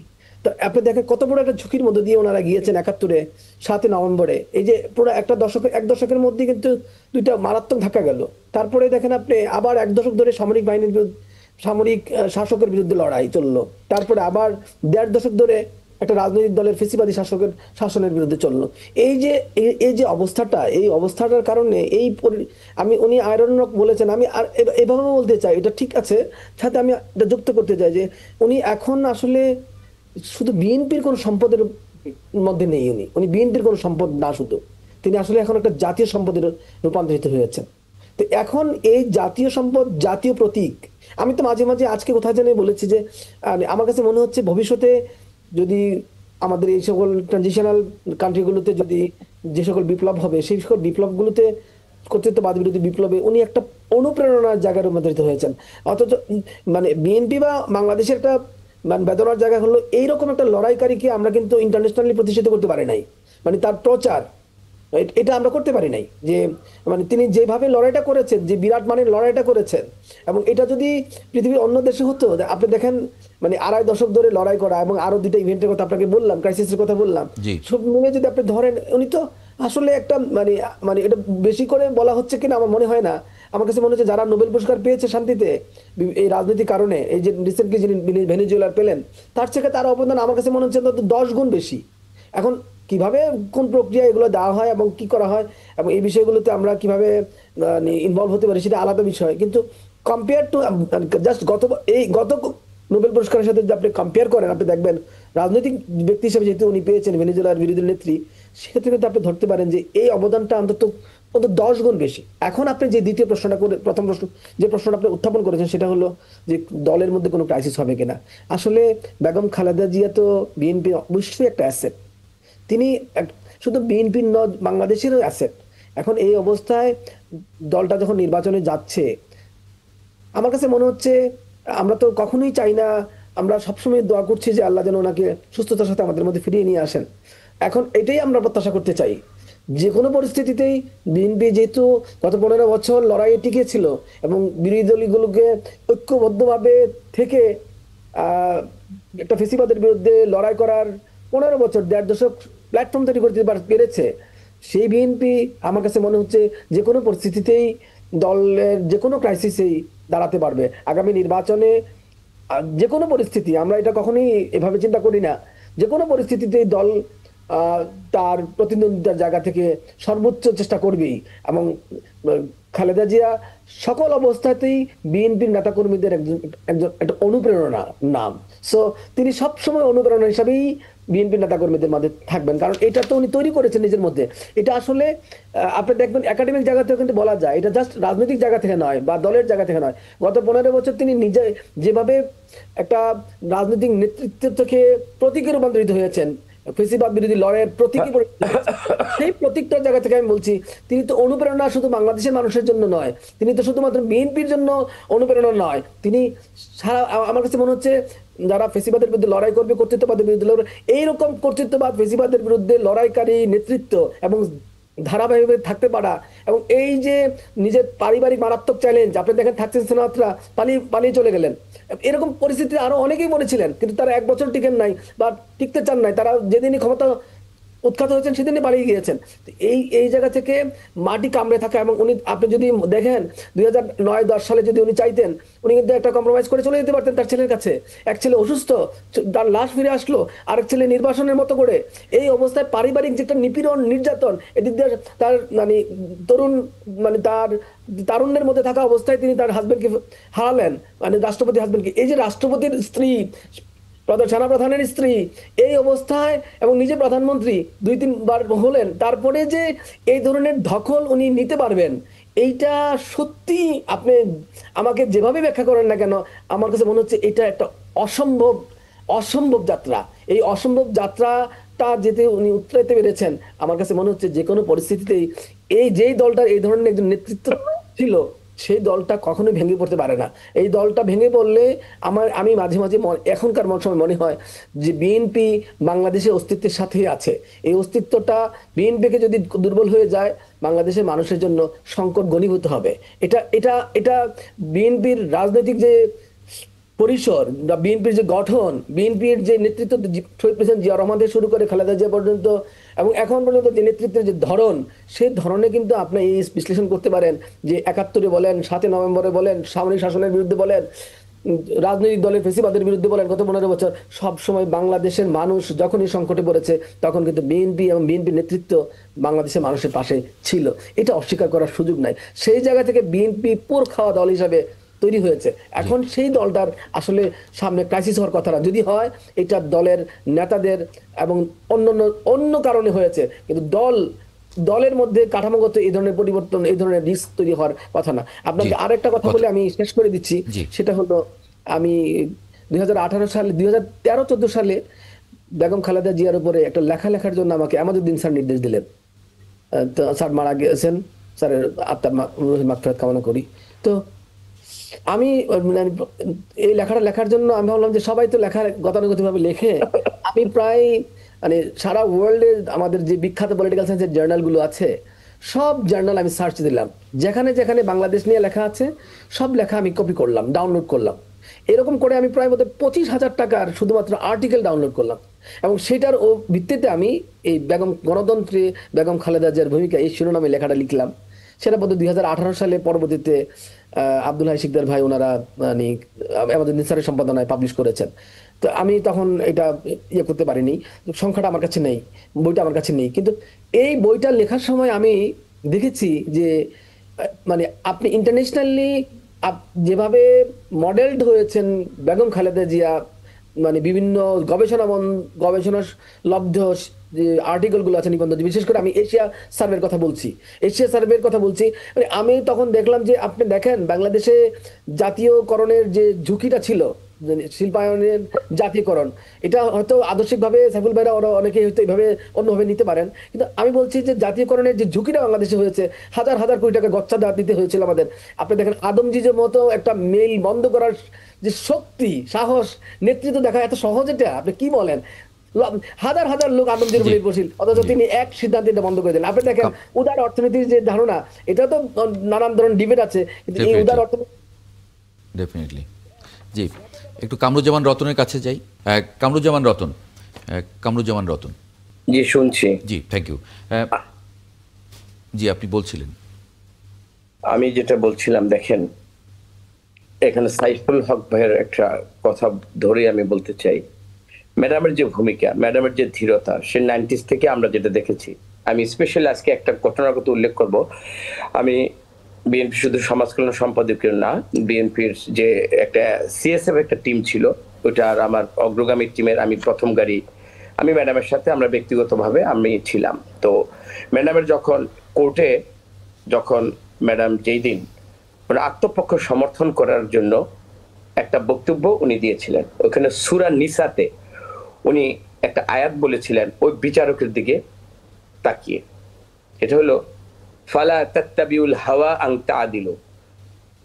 Speaker 4: তো আপনি দেখেন কত বড় একটা ঝুঁকির মধ্যে দিয়ে ওনারা গিয়েছেন 71-এ 7ই নভেম্বরে। এই যে পুরো এক দশকের মধ্যে কিন্তু 2টা মারাত্মক ধাক্কা গেল। তারপরে দেখেন আপনি আবার 1 দশক ধরে সামরিক শাসকের বিরুদ্ধে লড়াই চললো। তারপরে আবার 1.5 দশক ধরে একটা রাজনৈতিক দলের ফেসিবাদী শাসনের বিরুদ্ধে চললো। এই যে অবস্থাটা, এই অবস্থাটার কারণে উনি আয়রন রক বলেছেন, আমি আর এভাবে বলতে চাই, এটা ঠিক আছে, সাথে আমি এটা যুক্ত করতে চাই যে উনি এখন আসলে শুধু বিএনপির কোনো সম্পদের মধ্যে নেই। উনি বিএনপির কোনো সম্পদ না, শুধু তিনি আসলে এখন একটা জাতীয় সম্পদের রূপান্তরিত হয়েছেন। তো এখন এই জাতীয় সম্পদ, জাতীয় প্রতীক, আমি তো মাঝে মাঝে আজকে কোথায় জানি বলেছি যে আমার কাছে মনে হচ্ছে ভবিষ্যতে যদি আমাদের এই সকল ট্রানজিশনাল কান্ট্রিগুলোতে যদি যে সকল বিপ্লব হবে, সেই সকল বিপ্লবগুলোতে, কর্তৃত্ববাদ বিরোধী বিপ্লবে উনি একটা অনুপ্রেরণার জায়গায় রূপান্তরিত হয়েছেন। অথচ মানে বিএনপি বা বাংলাদেশের একটা মানে বেদনার জায়গা হলো এইরকম একটা লড়াইকারীকে আমরা কিন্তু ইন্টারন্যাশনালি প্রতিষ্ঠিত করতে পারি নাই। মানে তার প্রচার এটা আমরা করতে পারি নাই, যে মানে তিনি যেভাবে লড়াইটা করেছেন, যে বিরাট মানের লড়াইটা করেছেন, এবং এটা যদি পৃথিবীর অন্য দেশে হতো, আপনি দেখেন মানে 2.5 দশক ধরে লড়াই করা, এবং আরো 2টা ইভেন্টের কথা আপনাকে বললাম, ক্রাইসিসের কথা বললাম, সব মিলে যদি আপনি ধরেন, উনি তো আসলে একটা মানে এটা বেশি করে বলা হচ্ছে কিনা আমার মনে হয় না। আমার কাছে মনে হচ্ছে যারা নোবেল পুরস্কার পেয়েছে শান্তিতে এই রাজনৈতিক কারণে, এই যে রিসেন্টলি যিনি ভেনেজুয়েলার পেলেন, তার থেকে তার অবদান আমার কাছে মনে হচ্ছে 10 গুণ বেশি। এখন কিভাবে কোন প্রক্রিয়া এগুলো দেওয়া হয় এবং কি করা হয় এবং এই বিষয়গুলোতে আমরা কিভাবে ইনভলভ হতে পারি সেটা আলাদা বিষয়, কিন্তু কম্পেয়ার টু জাস্ট গত নোবেল পুরস্কারের সাথে যদি আপনি কম্পেয়ার করেন, আপনি দেখবেন রাজনৈতিক ব্যক্তি হিসেবে যেহেতু উনি পেয়েছেন, ভেনেজুয়েলার বিরোধী নেত্রী, সেক্ষেত্রে কিন্তু আপনি ধরতে পারেন যে এই অবদানটা অন্তত 10 গুণ বেশি। এখন আপনি যে দ্বিতীয় প্রশ্নটা করে, প্রথম প্রশ্ন যে প্রশ্নটা আপনি উত্থাপন করেছেন সেটা হলো যে দলের মধ্যে কোনো ক্রাইসিস হবে কিনা। আসলে বেগম খালেদা জিয়া তো বিএনপি অবশ্যই একটা অ্যাসেট, তিনি শুধু বিএনপির নয়, বাংলাদেশেরও অ্যাসেট। এখন এই অবস্থায় দলটা যখন নির্বাচনে যাচ্ছে, আমার কাছে মনে হচ্ছে আমরা তো কখনোই চাই না, আমরা সবসময় দোয়া করছি যে আল্লাহ যেন ওনাকে সুস্থতার সাথে আমাদের মধ্যে ফিরিয়ে নিয়ে আসেন। এখন এটাই আমরা প্রত্যাশা করতে চাই, যে কোনো পরিস্থিতিতেই বিএনপি যেহেতু গত 15 বছর লড়াইয়ে টিকেছিল এবং বিরোধী দলগুলোকে ঐক্যবদ্ধভাবে থেকে একটা ফেসিবাদের বিরুদ্ধে লড়াই করার 15 বছর, 1.5 দশক প্ল্যাটফর্ম তৈরি করতে পেরেছে, সেই বিএনপি আমার কাছে মনে হচ্ছে যে কোনো পরিস্থিতিতেই দলের যে কোনো ক্রাইসিসেই দাঁড়াতে পারবে। আগামী নির্বাচনে যে কোনো পরিস্থিতি, আমরা এটা কখনোই এভাবে চিন্তা করি না, যে কোনো পরিস্থিতিতেই দল তার প্রতিদ্বন্দ্বিতার জায়গা থেকে সর্বোচ্চ চেষ্টা করবেই, এবং খালেদা জিয়া সকল অবস্থাতেই বিএনপির নেতাকর্মীদের একজন একটা অনুপ্রেরণা নাম। সো তিনি সবসময় অনুপ্রেরণা হিসাবেই বিএনপির নেতাকর্মীদের মধ্যে থাকবেন, কারণ এটা তো উনি তৈরি করেছেন নিজের মধ্যে। এটা আসলে আপনি দেখবেন একাডেমিক জায়গা থেকে কিন্তু বলা যায়, এটা জাস্ট রাজনৈতিক জায়গা থেকে নয় বা দলের জায়গা থেকে নয়। গত 15 বছর তিনি নিজে যেভাবে একটা রাজনৈতিক নেতৃত্ব থেকে প্রতীকে রূপান্তরিত হয়েছেন, ফেসিবাদ বিরোধী লড়াইয়ের প্রতীকী, সেই প্রতীকটার জায়গা থেকে আমি বলছি, তিনি তো অনুপ্রেরণা শুধু বাংলাদেশের মানুষের জন্য নয়, তিনি তো শুধুমাত্র বিএনপির জন্য অনুপ্রেরণা নয়, তিনি সারা, আমার কাছে মনে হচ্ছে যারা ফেসিবাদের বিরুদ্ধে লড়াই করবে, কর্তৃত্ববাদের বিরুদ্ধে এইরকম কর্তৃত্ববাদ ফেসিবাদের বিরুদ্ধে লড়াইকারী নেতৃত্ব এবং ধারাবাহিকভাবে থাকতে পারা, এবং এই যে নিজের পারিবারিক মারাত্মক চ্যালেঞ্জ, আপনি দেখেন থাকসিন সিনহাতরা পালিয়ে চলে গেলেন, এরকম পরিস্থিতি আরো অনেকেই বলেছিলেন, কিন্তু তারা 1 বছর টিকেন নাই বা টিকতে চান নাই। তারা যেদিনই ক্ষমতা উৎখাত হয়েছেন সেদিনই পালিয়ে গিয়েছেন। তো এই জায়গা থেকে মাটি কামড়ে থাকা, এবং উনি, আপনি যদি দেখেন 2009-10 সালে যদি উনি চাইতেন, উনি কিন্তু একটা কম্প্রোমাইজ করে চলে যেতে পারতেন তার ছেলের কাছে। এক ছেলে অসুস্থ, তার লাশ ফিরে আসলো, আরেক ছেলে নির্বাসনের মতো করে। এই অবস্থায় পারিবারিক যে একটা নিপীড়ন, নির্যাতন, এদিক দিয়ে তার মানে তরুণ, মানে তার তারুণ্যের মধ্যে থাকা অবস্থায় তিনি তার হাজবেন্ডকে হারালেন, মানে রাষ্ট্রপতি হাজবেন্ডকে। এই যে রাষ্ট্রপতির স্ত্রী, সেনাপ্রধানের স্ত্রী, এই অবস্থায়, এবং নিজে প্রধানমন্ত্রী 2-3 বার হলেন, তারপরে যে এই ধরনের দখল উনি নিতে পারবেন, এইটা সত্যি আপনি আমাকে যেভাবে ব্যাখ্যা করেন না কেন, আমার কাছে মনে হচ্ছে এটা একটা অসম্ভব অসম্ভব যাত্রা। এই অসম্ভব যাত্রাটা যেতে উনি উতরাইতে পেরেছেন, আমার কাছে মনে হচ্ছে যে কোনো পরিস্থিতিতেই যেই দলটার এই ধরনের একজন নেতৃত্ব ছিল, সেই দলটা কখনোই ভেঙে পড়তে পারে না। এই দলটা ভেঙে পড়লে আমি মাঝে মাঝে এখনকার সময় মনে হয় যে বিএনপি বাংলাদেশের অস্তিত্বের সাথেই আছে। এই অস্তিত্বটা, বিএনপিকে যদি দুর্বল হয়ে যায়, বাংলাদেশের মানুষের জন্য সংকট ঘনীভূত হবে। এটা এটা এটা বিএনপির রাজনৈতিক যে পরিসর, বিএনপির যে গঠন, বিএনপির যে নেতৃত্ব, শহীদ প্রেসিডেন্ট জিয়া রহমান থেকে শুরু করে খালেদা জিয়া পর্যন্ত, এবং এখন পর্যন্ত যে নেতৃত্বের যে ধরন, সেই ধরনে কিন্তু আপনি এই বিশ্লেষণ করতে পারেন যে 71-এ বলেন, 7 নভেম্বরে বলেন, সামরিক শাসনের বিরুদ্ধে বলেন, রাজনৈতিক দলের ফেসিবাদের বিরুদ্ধে বলেন, গত 15 বছর সব সময় বাংলাদেশের মানুষ যখনই সংকটে পড়েছে, তখন কিন্তু বিএনপি এবং বিএনপি নেতৃত্ব বাংলাদেশের মানুষের পাশে ছিল। এটা অস্বীকার করার সুযোগ নাই। সেই জায়গা থেকে বিএনপি পোর খাওয়া দল হিসাবে তৈরি হয়েছে। এখন সেই দলটার আসলে সামনে ক্রাইসিস হওয়ার কথা না, যদি হয় এটা দলের নেতাদের এবং অন্য কারণে হয়েছে, কিন্তু দলের মধ্যে কাঠামোগত এই ধরনের পরিবর্তন, এই ধরনের রিস্ক তৈরি হওয়ার কথা না। আপনাকে আরেকটা কথা বলে আমি শেষ করে দিচ্ছি। সেটা হলো, আমি 2018 সালে, 2013-14 সালে বেগম খালেদা জিয়ার উপরে একটা লেখার জন্য আমাকে আমাদউদ্দিন স্যার নির্দেশ দিলেন। তো স্যার মারা গেছেন, স্যারের আত্মার মাগফিরাত কামনা করি। তো আমি এই লেখার জন্য আমি ভাবলাম যে সবাই তো লেখা গতানুগতিক ভাবে লেখে, আমি প্রায় মানে সারা ওয়ার্ল্ডে আমাদের যে বিখ্যাত পলিটিক্যাল সায়েন্সের জার্নালগুলো আছে, সব জার্নাল আমি সার্চ দিলাম, যেখানে যেখানে বাংলাদেশ নিয়ে লেখা আছে সব লেখা আমি কপি করলাম, ডাউনলোড করলাম। এরকম করে আমি প্রায় 25,000 টাকার শুধুমাত্র আর্টিকেল ডাউনলোড করলাম, এবং সেটার ভিত্তিতে আমি এই গণতন্ত্রে বেগম খালেদা জিয়ার ভূমিকা, এই শিরোনামে লেখাটা লিখলাম। সেটা 2018 সালে পরবর্তীতে আব্দুল হাই শিকদার ভাই, ওনারা মানে আমাদের নিসারের সম্পাদনায় পাবলিশ করেছেন। তো আমি তখন এটা করতে পারিনি, সংখ্যাটা আমার কাছে নেই, বইটা আমার কাছে নেই। কিন্তু এই বইটা লেখার সময় আমি দেখেছি যে মানে আপনি ইন্টারন্যাশনালি যেভাবে মডেলড হয়েছেন বেগম খালেদা জিয়া, মানে বিভিন্ন গবেষণা লব্ধ যে আর্টিকেল গুলো আছে, নিবন্ধ, বিশেষ করে আমি এশিয়া সার্ভের কথা বলছি, মানে আমি তখন দেখলাম যে আপনি দেখেন বাংলাদেশে জাতীয়করণের যে ঝুঁকিটা ছিল, শিল্পায়নের জাতীয়করণ, এটা হয়তো আদর্শিকভাবে সাইফুল ভাইরা ওরা অনেকেই হয়তো এইভাবে অন্যভাবে নিতে পারেন, কিন্তু আমি বলছি যে জাতীয়করণের যে ঝুঁকিটা বাংলাদেশে হয়েছে, হাজার হাজার কোটি টাকা গচ্ছা দিতে হয়েছিল আমাদের। আপনি দেখেন আদমজিজের মতো একটা মেইল বন্ধ করার যে শক্তি, সাহস, নেতৃত্ব দেখা এত সহজ, এটা আপনি কি বলেন? হাজার হাজার লোক আনন্দের উপর নির্ভরশীল, অথচ তিনি এক সিদ্ধান্তে এটা বন্ধ করে দেন। আপনি দেখেন উদার অর্থনীতির যে ধারণা, এটা তো নানান ধরনের ডিবেট আছে, কিন্তু এই উদার অর্থনীতি
Speaker 1: ডেফিনেটলি। জি, একটু কামরুজ্জামান রতনের কাছে যাই। কামরুজ্জামান রতন।
Speaker 5: জি, শুনছি।
Speaker 1: জি, থ্যাংক ইউ। জি, আপনি বলছিলেন।
Speaker 5: আমি যেটা বলছিলাম, দেখেন এখানে সাইফুল হক ভাইয়ের একটা কথা ধরে আমি বলতে চাই, ম্যাডামের যে ভূমিকা, ম্যাডামের যে ধীরতা, সে 90s থেকে আমরা যেটা দেখেছি। আমি স্পেশালি আজকে একটা ঘটনার কথা উল্লেখ করব। আমি বিএনপি শুধু সমাজ কল্যাণ সম্পাদকীয় না, বিএনপির যে একটা সিএসএফ একটা টিম ছিল, ওটার আমার অগ্রগামী টিমের আমি প্রথম গাড়ি, আমি ম্যাডামের সাথে আমরা ব্যক্তিগতভাবে আমি ছিলাম। তো ম্যাডামের কোর্টে যখন ম্যাডাম যেই দিন মানে আত্মপক্ষ সমর্থন করার জন্য একটা বক্তব্য উনি দিয়েছিলেন, ওখানে সূরা নিসাতে উনি একটা আয়াত বলেছিলেন ওই বিচারকের দিকে তাকিয়ে, এটা হলো ফালা তাত্তাবিউল হাওয়া আন তাআদিলু,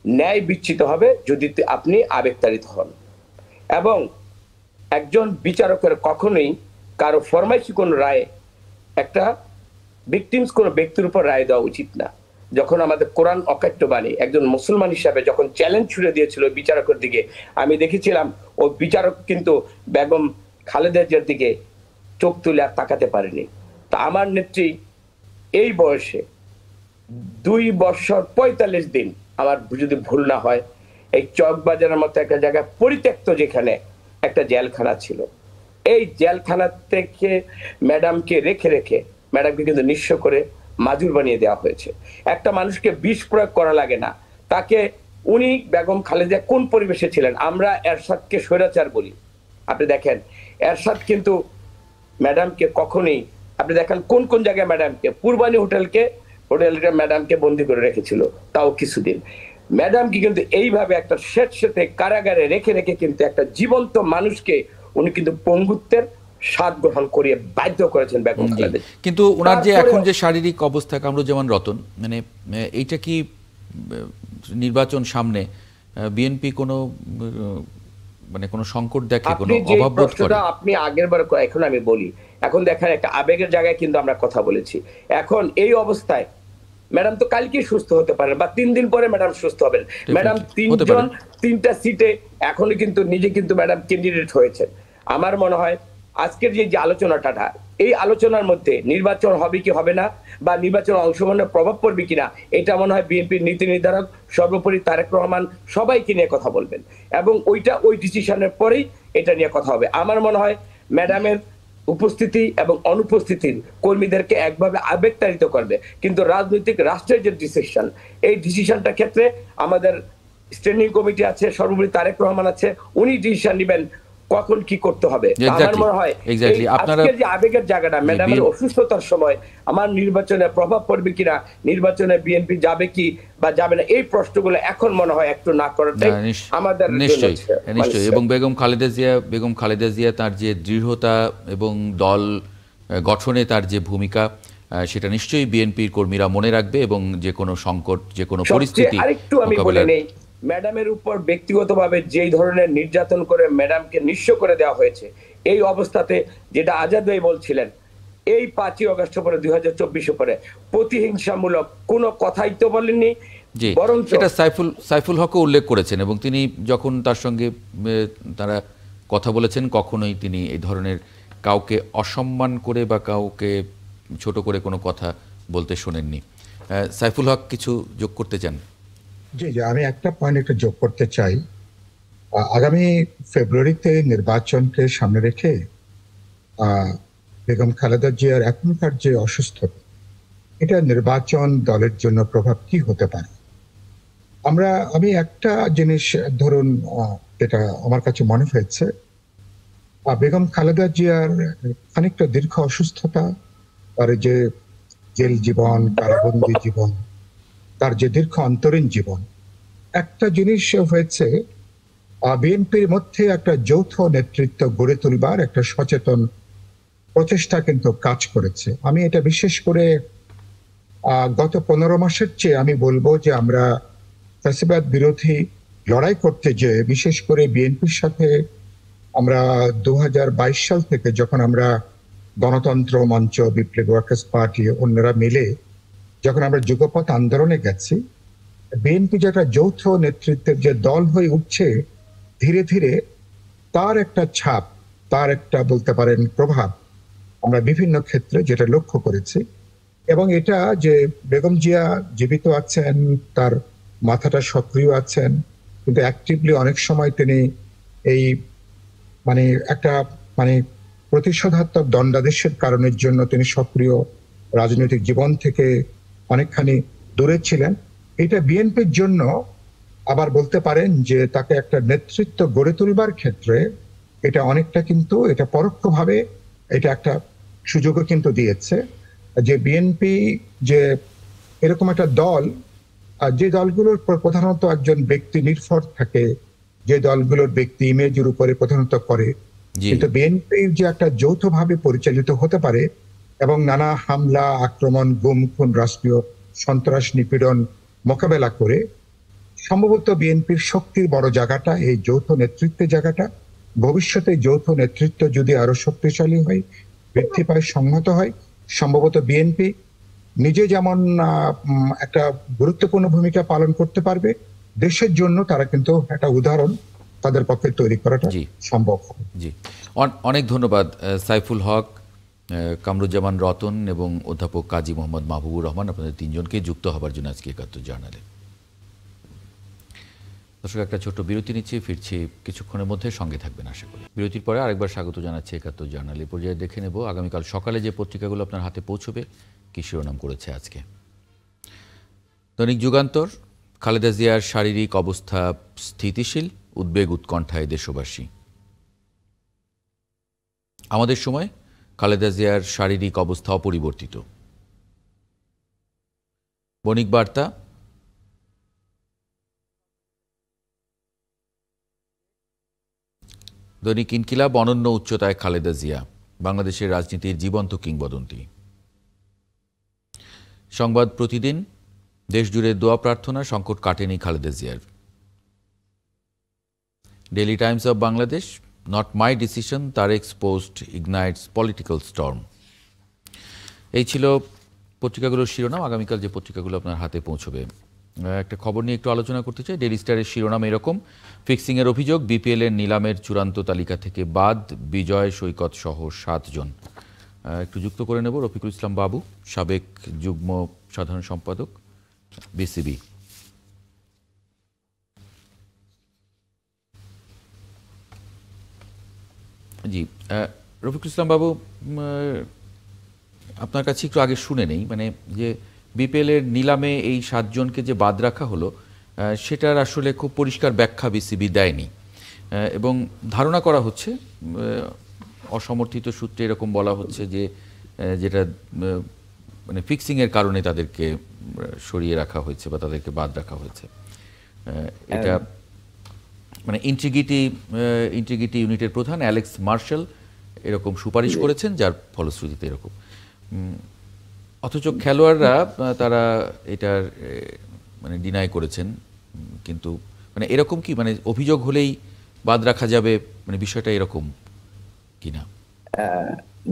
Speaker 5: ন্যায় বিচ্যুত হবে যদি আপনি আবেগতাড়িত হন, এবং একজন বিচারকের কখনোই কারো ফরমাইশি কোনো রায়, একটা ভিকটিমস কোনো ব্যক্তির উপর রায় দেওয়া উচিত না। যখন আমাদের কোরআন অকাট্য বাণী একজন মুসলমান হিসাবে যখন চ্যালেঞ্জ ছুড়ে দিয়েছিল বিচারকের দিকে, আমি দেখেছিলাম ও বিচারক কিন্তু বেগম খালেদা জিয়ার দিকে চোখ তুলে আর তাকাতে পারেনি। তা আমার নেত্রী এই বয়সে 2 বছর 45 দিন, আমার যদি ভুল না হয়, এই চকবাজারের মতো একটা জায়গায় পরিত্যক্ত যেখানে একটা জেলখানা ছিল, এই জেলখানা থেকে ম্যাডামকে রেখে ম্যাডামকে কিন্তু নিঃস্ব করে মাজুর বানিয়ে দেওয়া হয়েছে। একটা মানুষকে বিষ প্রয়োগ করা লাগে না তাকে। উনি বেগম খালেদা কোন পরিবেশে ছিলেন? আমরা এরশাদকে স্বৈরাচার বলি। আপনি দেখেন এরশাদ কিন্তু ম্যাডামকে কখনোই, আপনি দেখেন কোন কোন জায়গায় ম্যাডামকে, পূর্বানী হোটেলকে ম্যাডামকে বন্দি করে রেখেছিল, তাও কিছুদিন। ম্যাডামকে কিন্তু এইভাবে একটা স্বেচ্ছাতে কারাগারে রেখে কিন্তু একটা জীবন্ত মানুষকে উনি কিন্তু পঙ্গুত্বের স্বাদ গ্রহণ করিয়ে বাধ্য করেছেন বেগম খালেদা।
Speaker 1: কিন্তু ওনার যে এখন যে শারীরিক অবস্থা, কামরুজ্জামান রতন, মানে এইটা কি নির্বাচন সামনে বিএনপি কোনো মানে কোনো সংকট দেখে, কোনো অভাব বোধ করে?
Speaker 5: আপনি আগের বার, এখন আমি বলি, এখন দেখেন একটা আবেগের জায়গায় কিন্তু আমরা কথা বলেছি। এখন এই অবস্থায় ম্যাডাম তো কালকেই সুস্থ হতে পারেন বা 3 দিন পরে ম্যাডাম সুস্থ হবেন। ম্যাডাম 3টা সিটে এখনো কিন্তু নিজে কিন্তু ম্যাডাম ক্যান্ডিডেট হয়েছেন। আমার মনে হয় আজকের যে আলোচনাটা, এই আলোচনার মধ্যে নির্বাচন হবে কি হবে না বা নির্বাচন অংশগ্রহণের প্রভাব পড়বে কিনা, এটা মনে হয় বিএনপির নীতি নির্ধারক সর্বোপরি তারেক রহমান সবাইকে নিয়ে কথা বলবেন এবং ওই ডিসিশনের পরেই এটা নিয়ে কথা হবে। আমার মনে হয় ম্যাডামের উপস্থিতি এবং অনুপস্থিতির কর্মীদেরকে একভাবে আবেগতাড়িত করবে, কিন্তু রাজনৈতিক রাষ্ট্রের যে ডিসিশন, এই ডিসিশনটা ক্ষেত্রে আমাদের স্ট্যান্ডিং কমিটি আছে, সর্বোপরি তারেক রহমান আছে, উনি ডিসিশন নেবেন কখন কি করতে হবে। আমার মনে হয় আজকের যে আবেগের জায়গাটা, ম্যাডামের অসুস্থতার সময় আমার নির্বাচনে প্রভাব পড়বে কিনা, নির্বাচনে বিএনপি যাবে কি বা যাবে না, এই প্রশ্নগুলো এখন মনে হয় একটু না করাটাই আমাদের
Speaker 1: নিশ্চয়ই। এবং বেগম খালেদা জিয়া তার যে দৃঢ়তা এবং দল গঠনে তার যে ভূমিকা, সেটা নিশ্চয়ই বিএনপির কর্মীরা মনে রাখবে এবং যে কোনো সংকট, যে কোনো পরিস্থিতি।
Speaker 5: আরেকটু আমি বলে নেই, ম্যাডামের উপর ব্যক্তিগতভাবে যেই ধরনের নির্যাতন করে ম্যাডামকে নিঃস্ব করে দেওয়া হয়েছে, এই অবস্থাতে যেটা আজাদ ভাই বলছিলেন, এই 5ই আগস্ট পরে 2024 পরে প্রতিহিংসামূলক কোনো কথাই তো বলেননি, বরং
Speaker 1: এটা সাইফুল হকও উল্লেখ করেছেন এবং তিনি যখন তার সঙ্গে তারা কথা বলেছেন, কখনোই তিনি এই ধরনের কাউকে অসম্মান করে বা কাউকে ছোট করে কোনো কথা বলতে শোনেননি। সাইফুল হক কিছু যোগ করতে চান?
Speaker 3: জি, আমি একটা পয়েন্ট একটু যোগ করতে চাই। আগামী ফেব্রুয়ারিতে নির্বাচনকে সামনে রেখে বেগম খালেদা জিয়ার এখনকার যে অসুস্থতা, এটা নির্বাচন দলের জন্য প্রভাব কি হতে পারে? আমি একটা জিনিস ধরুন, যেটা আমার কাছে মনে হয়েছে, বেগম খালেদা জিয়ার খানিকটা দীর্ঘ অসুস্থতা, তার যে জেল জীবন, কারাবন্দী জীবন, তার যে দীর্ঘ অন্তরীণ জীবন, একটা জিনিস হয়েছে, বিএনপির মধ্যে একটা যৌথ নেতৃত্ব গড়ে তুলবার একটা সচেতন প্রচেষ্টা কিন্তু কাজ করেছে। আমি এটা বিশেষ করে গত 15 মাসের চেয়ে আমি বলবো যে আমরা ফ্যাসিবাদ বিরোধী লড়াই করতে যে, বিশেষ করে বিএনপির সাথে আমরা 2022 সাল থেকে যখন আমরা গণতন্ত্র মঞ্চ, বিপ্লবী ওয়ার্কার্স পার্টি, অন্যরা মিলে যখন আমরা যুগপৎ আন্দোলনে গেছি, বিএনপি যে একটা যৌথ নেতৃত্বের যে দল হয়ে উঠছে, ধীরে ধীরে তার একটা ছাপ, তার একটা বলতে পারেন প্রভাব আমরা বিভিন্ন ক্ষেত্রে যেটা লক্ষ্য করেছি। এবং এটা যে বেগম জিয়া জীবিত আছেন, তার মাথাটা সক্রিয় আছেন, কিন্তু অ্যাক্টিভলি অনেক সময় তিনি এই একটা প্রতিশোধাত্মক দণ্ডাদেশের কারণের জন্য তিনি সক্রিয় রাজনৈতিক জীবন থেকে অনেকখানি দূরে ছিলেন। এটা বিএনপির জন্য আবার বলতে পারেন যে তাকে একটা নেতৃত্ব গড়ে তুলবার ক্ষেত্রে এটা অনেকটা কিন্তু এটা পরোক্ষভাবে এটা একটা সুযোগও কিন্তু দিয়েছে, যে বিএনপি যে এরকম একটা দল, যে দলগুলোর প্রধানত একজন ব্যক্তি নির্ভর থাকে, যে দলগুলোর ব্যক্তি ইমেজের উপরে প্রধানত করে, কিন্তু বিএনপি যে একটা যৌথভাবে পরিচালিত হতে পারে এবং নানা হামলা, আক্রমণ, গুম খুন, রাষ্ট্রীয় সন্ত্রাস, নিপীড়ন মোকাবেলা করে, সম্ভবত বিএনপির শক্তির বড় জায়গাটা এই যৌথ নেতৃত্বের জায়গাটা। ভবিষ্যতে যৌথ নেতৃত্ব যদি আরো শক্তিশালী হয়, বৃদ্ধি পায়, সংহত হয়, সম্ভবত বিএনপি নিজে যেমন একটা গুরুত্বপূর্ণ ভূমিকা পালন করতে পারবে, দেশের জন্য তারা কিন্তু একটা উদাহরণ তাদের পক্ষে তৈরি করাটা সম্ভব।
Speaker 1: জি, অনেক ধন্যবাদ সাইফুল হক কামরুজ্জামান রতন এবং অধ্যাপক কাজী মোহাম্মদ মাহবুবুর রহমান, আপনাদের তিনজনকে যুক্ত হবার জন্য আজকে ৭১ জার্নালে। দর্শক, একটা ছোট্ট বিরতি নিচ্ছি, ফিরছি কিছুক্ষণের মধ্যে, সঙ্গে থাকবেন আশা করি। বিরতির পরে আরেকবার স্বাগত জানাচ্ছি ৭১ জার্নালে। পর্যায়ে দেখে নেব আগামীকাল সকালে যে পত্রিকাগুলো আপনার হাতে পৌঁছবে কী শিরোনাম করেছে আজকে। দৈনিক যুগান্তর, খালেদা জিয়ার শারীরিক অবস্থা স্থিতিশীল, উদ্বেগ উৎকণ্ঠায় দেশবাসী। আমাদের সময় খালেদা জিয়ার শারীরিক অবস্থা অপরিবর্তিত। বণিক বার্তা, দৈনিক ইনকিলাব, অনন্য উচ্চতায় খালেদা জিয়া, বাংলাদেশের রাজনীতির জীবন্ত কিংবদন্তি। সংবাদ প্রতিদিন, দেশজুড়ে দোয়া প্রার্থনা, সংকট কাটেনি খালেদা জিয়ার। Daily Times of Bangladesh, not my decision, Tarique's post ignites political storm. এই ছিল পত্রিকাগুলোর শিরোনাম। আগামীকাল যে পত্রিকাগুলো আপনার হাতে পৌঁছবে, একটা খবর নিয়ে একটু আলোচনা করতে চাই। ডেইলি স্টারের শিরোনাম এরকম: ফিক্সিংয়ের অভিযোগ, বিপিএলের নিলামের চূড়ান্ত তালিকা থেকে বাদ বিজয় সৈকত সহ 7 জন। একটু যুক্ত করে নেব রফিকুল ইসলাম বাবু, সাবেক যুগ্ম সাধারণ সম্পাদক বিসিবি। জি, রফিকুল ইসলাম বাবু, আপনার কাছে একটু আগে শুনে নেই, মানে যে বিপিএলের নিলামে এই 7 জনকে যে বাদ রাখা হলো, সেটার আসলে খুব পরিষ্কার ব্যাখ্যা বিসিবি দেয়নি, এবং ধারণা করা হচ্ছে, অসমর্থিত সূত্রে এরকম বলা হচ্ছে যে যেটা মানে ফিক্সিংয়ের কারণে তাদেরকে সরিয়ে রাখা হয়েছে বা তাদেরকে বাদ রাখা হয়েছে। এটা মানে ইন্টিগ্রিটি ইউনিটের প্রধান অ্যালেক্স মার্শাল এরকম সুপারিশ করেছেন, যার ফলশ্রুতিতে এরকম। অথচ খেলোয়াড়রা তারা এটার মানে ডিনাই করেছেন। কিন্তু মানে এরকম কি, মানে অভিযোগ হলেই বাদ রাখা যাবে, মানে বিষয়টা এরকম কিনা?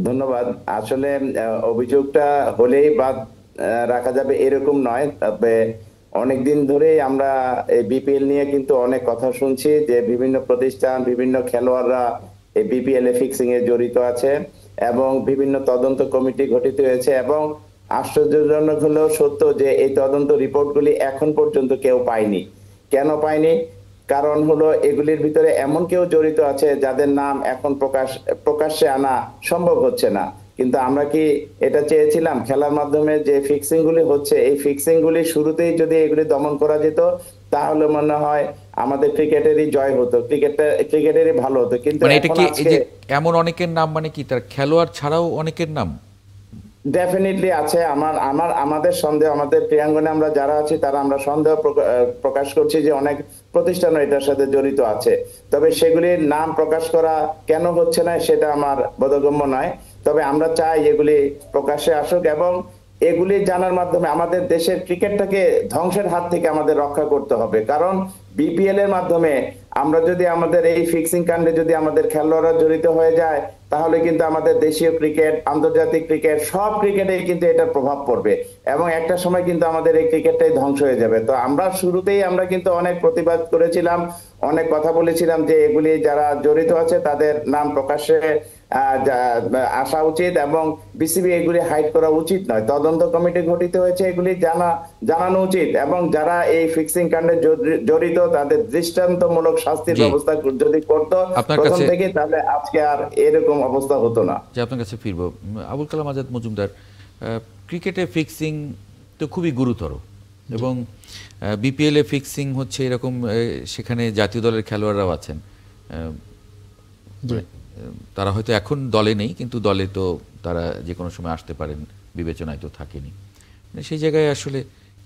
Speaker 6: ধন্যবাদ। আসলে অভিযোগটা হলেই বাদ রাখা যাবে এরকম নয়, তবে অনেকদিন ধরেই আমরা এই বিপিএল নিয়ে কিন্তু অনেক কথা শুনছি যে বিভিন্ন প্রতিষ্ঠান, বিভিন্ন খেলোয়াড়রা এই বিপিএল এ ফিক্সিং এ জড়িত আছে এবং বিভিন্ন তদন্ত কমিটি গঠিত হয়েছে, এবং আশ্চর্যজনক হলেও সত্য যে এই তদন্ত রিপোর্টগুলি এখন পর্যন্ত কেউ পায়নি। কেন পায়নি? কারণ হলো এগুলির ভিতরে এমন কেউ জড়িত আছে যাদের নাম এখন প্রকাশ্যে আনা সম্ভব হচ্ছে না। কিন্তু আমরা কি এটা চেয়েছিলাম খেলার মাধ্যমে যে ফিক্সিং গুলি হচ্ছে, এই ফিক্সিং গুলি শুরুতেই যদি এগুলি দমন করা যেত তাহলে মনে হয় আমাদের ক্রিকেটেরই জয় হতো, ক্রিকেটেরই ভালো হতো। কিন্তু
Speaker 1: মানে এটা কি এই যে এমন অনেকের নাম, মানে কি তার খেলোয়াড় ছাড়াও অনেকের নাম
Speaker 6: ডেফিনেটলি আছে। আমাদের সন্দেহ, আমাদের ক্রীড়াঙ্গনে আমরা যারা আছি তারা আমরা সন্দেহ প্রকাশ করছি যে অনেক প্রতিষ্ঠানও এটার সাথে জড়িত আছে। তবে সেগুলির নাম প্রকাশ করা কেন হচ্ছে না সেটা আমার বোধগম্য নয়। তবে আমরা চাই এগুলি প্রকাশ্যে আসুক এবং এগুলি জানার মাধ্যমে আমাদের দেশের ক্রিকেটটাকে ধ্বংসের হাত থেকে আমাদের রক্ষা করতে হবে। কারণ বিপিএল এর মাধ্যমে আমরা যদি আমাদের এই ফিক্সিং কাণ্ডে যদি আমাদের খেলোয়াড়রা জড়িত হয়ে যায় তাহলে কিন্তু আমাদের দেশীয় ক্রিকেট, আন্তর্জাতিক ক্রিকেট, সব ক্রিকেটে কিন্তু এটার প্রভাব পড়বে এবং একটা সময় কিন্তু আমাদের এই ক্রিকেটটাই ধ্বংস হয়ে যাবে। তো আমরা শুরুতেই আমরা কিন্তু অনেক প্রতিবাদ করেছিলাম, অনেক কথা বলেছিলাম যে এগুলি যারা জড়িত আছে তাদের নাম প্রকাশ্যে আসা উচিত এবং বিসিবি এগুলি হাইড করা উচিত নয়। তদন্ত কমিটি গঠিত হয়েছে, এগুলি জানানো উচিত এবং যারা এই ফিক্সিং কাণ্ডে জড়িত তাদের দৃষ্টান্তমূলক শাস্তির ব্যবস্থা যদি করতো প্রথম থেকে, তাহলে আজকে আর এরকম অবস্থা হতো না।
Speaker 1: যে আপনার কাছে ফিরবো, আবুল কালাম আজাদ মজুমদার, ক্রিকেটে ফিক্সিং তো খুবই গুরুতর এবং বিপিএল এ ফিক্সিং হচ্ছে এরকম, সেখানে জাতীয় দলের খেলোয়াড়রাও আছেন, তারা হয়তো এখন দলে নেই কিন্তু দলে তো তারা যে কোনো সময় আসতে পারেন, বিবেচনায় তো থাকেনি। মানে সেই জায়গায় আসলে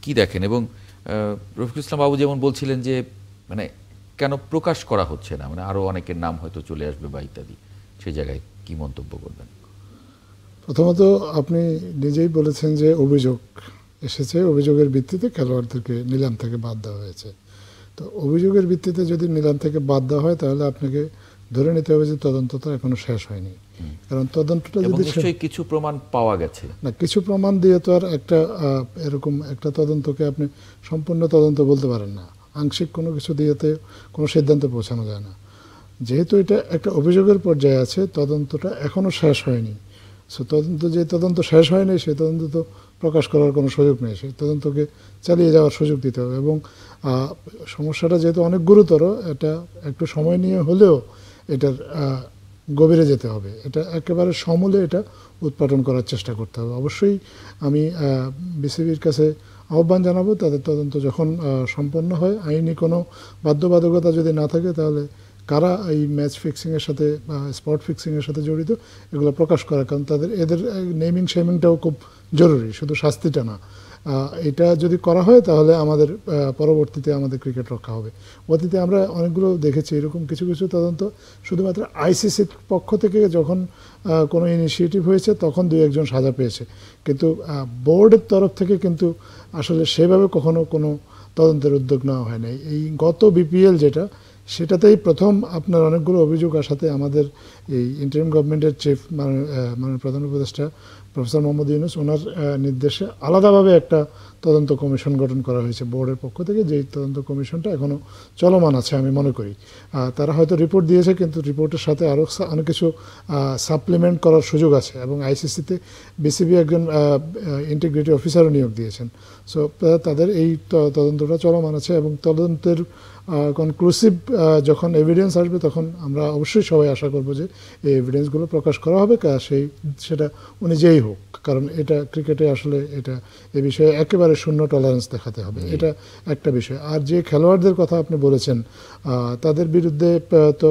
Speaker 1: কি দেখেন? এবং রফিকুল ইসলাম বাবু যেমন বলছিলেন যে মানে কেন প্রকাশ করা হচ্ছে না, মানে আরো অনেকের নাম হয়তো চলে আসবে বা ইত্যাদি, সেই জায়গায় কি মন্তব্য করবেন?
Speaker 2: প্রথমত আপনি নিজেই বলেছেন যে অভিযোগ এসেছে, অভিযোগের ভিত্তিতে খেলোয়াড়দেরকে নিলাম থেকে বাদ দেওয়া হয়েছে। তো অভিযোগের ভিত্তিতে যদি নিলাম থেকে বাদ দেওয়া হয় তাহলে আপনাকে ধরে নিতে হবে যে তদন্ত তো এখনো শেষ হয়নি, কারণ তদন্তটা যদি
Speaker 1: কিছু প্রমাণ পাওয়া গেছে
Speaker 2: না, কিছু প্রমাণ দিয়ে তো আর একটা এরকম একটা তদন্তকে আপনি সম্পূর্ণ তদন্ত বলতে পারেন না। আংশিক কোনো কিছু দিয়েতে কোনো সিদ্ধান্তে পৌঁছানো যায় না। যেহেতু এটা একটা অভিযোগের পর্যায়ে আছে, তদন্তটা এখনো শেষ হয়নি, সো যে তদন্ত শেষ হয়নি সেই তদন্ত তো প্রকাশ করার কোনো সুযোগ নেই, সেই তদন্তকে চালিয়ে যাওয়ার সুযোগ দিতে হবে। এবং সমস্যাটা যেহেতু অনেক গুরুতর, এটা একটু সময় নিয়ে হলেও এটার গভীরে যেতে হবে, এটা একেবারে সমূলে এটা উৎপাদন করার চেষ্টা করতে হবে। অবশ্যই আমি বিসিবির কাছে আহ্বান জানাবো, তাদের তদন্ত যখন সম্পন্ন হয়, আইনি কোনো বাধ্যবাধকতা যদি না থাকে, তাহলে কারা এই ম্যাচ ফিক্সিংয়ের সাথে বা স্পট ফিক্সিংয়ের সাথে জড়িত এগুলো প্রকাশ করা, কারণ এদের নেমিং শেমিংটাও খুব জরুরি, শুধু শাস্তিটা না। এটা যদি করা হয় তাহলে আমাদের পরবর্তীতে আমাদের ক্রিকেট রক্ষা হবে। অতীতে আমরা অনেকগুলো দেখেছি এরকম কিছু কিছু তদন্ত শুধুমাত্র আইসিসির পক্ষ থেকে যখন কোনো ইনিশিয়েটিভ হয়েছে তখন 2-1 সাজা পেয়েছে, কিন্তু বোর্ডের তরফ থেকে কিন্তু আসলে সেভাবে কখনো কোনো তদন্তের উদ্যোগ নেওয়া হয় নাই। এই গত বিপিএল সেটাতেই প্রথম আপনার অনেকগুলো অভিযোগ আসাতে আমাদের এই ইন্টারিম গভর্নমেন্টের চিফ মানে প্রধান উপদেষ্টা প্রফেসর মোহাম্মদ ইউনূস, ওনার নির্দেশে আলাদাভাবে একটা তদন্ত কমিশন গঠন করা হয়েছে বোর্ডের পক্ষ থেকে, যেই তদন্ত কমিশনটা এখনও চলমান আছে আমি মনে করি। তারা হয়তো রিপোর্ট দিয়েছে, কিন্তু রিপোর্টের সাথে আরও অনেক কিছু সাপ্লিমেন্ট করার সুযোগ আছে, এবং আইসিসিতে বিসিবি একজন ইন্টিগ্রিটি অফিসারও নিয়োগ দিয়েছেন। সো তাদের এই তদন্তটা চলমান আছে, এবং তদন্তের কনক্লুসিভ যখন এভিডেন্স আসবে তখন আমরা অবশ্যই সবাই আশা করব যে এই এভিডেন্সগুলো প্রকাশ করা হবে, সেটা উনি যেই হোক, কারণ এটা ক্রিকেটে আসলে এটা এ বিষয়ে একেবারে শূন্য টলারেন্স দেখাতে হবে, এটা একটা বিষয়। আর যে খেলোয়াড়দের কথা আপনি বলেছেন, তাদের বিরুদ্ধে তো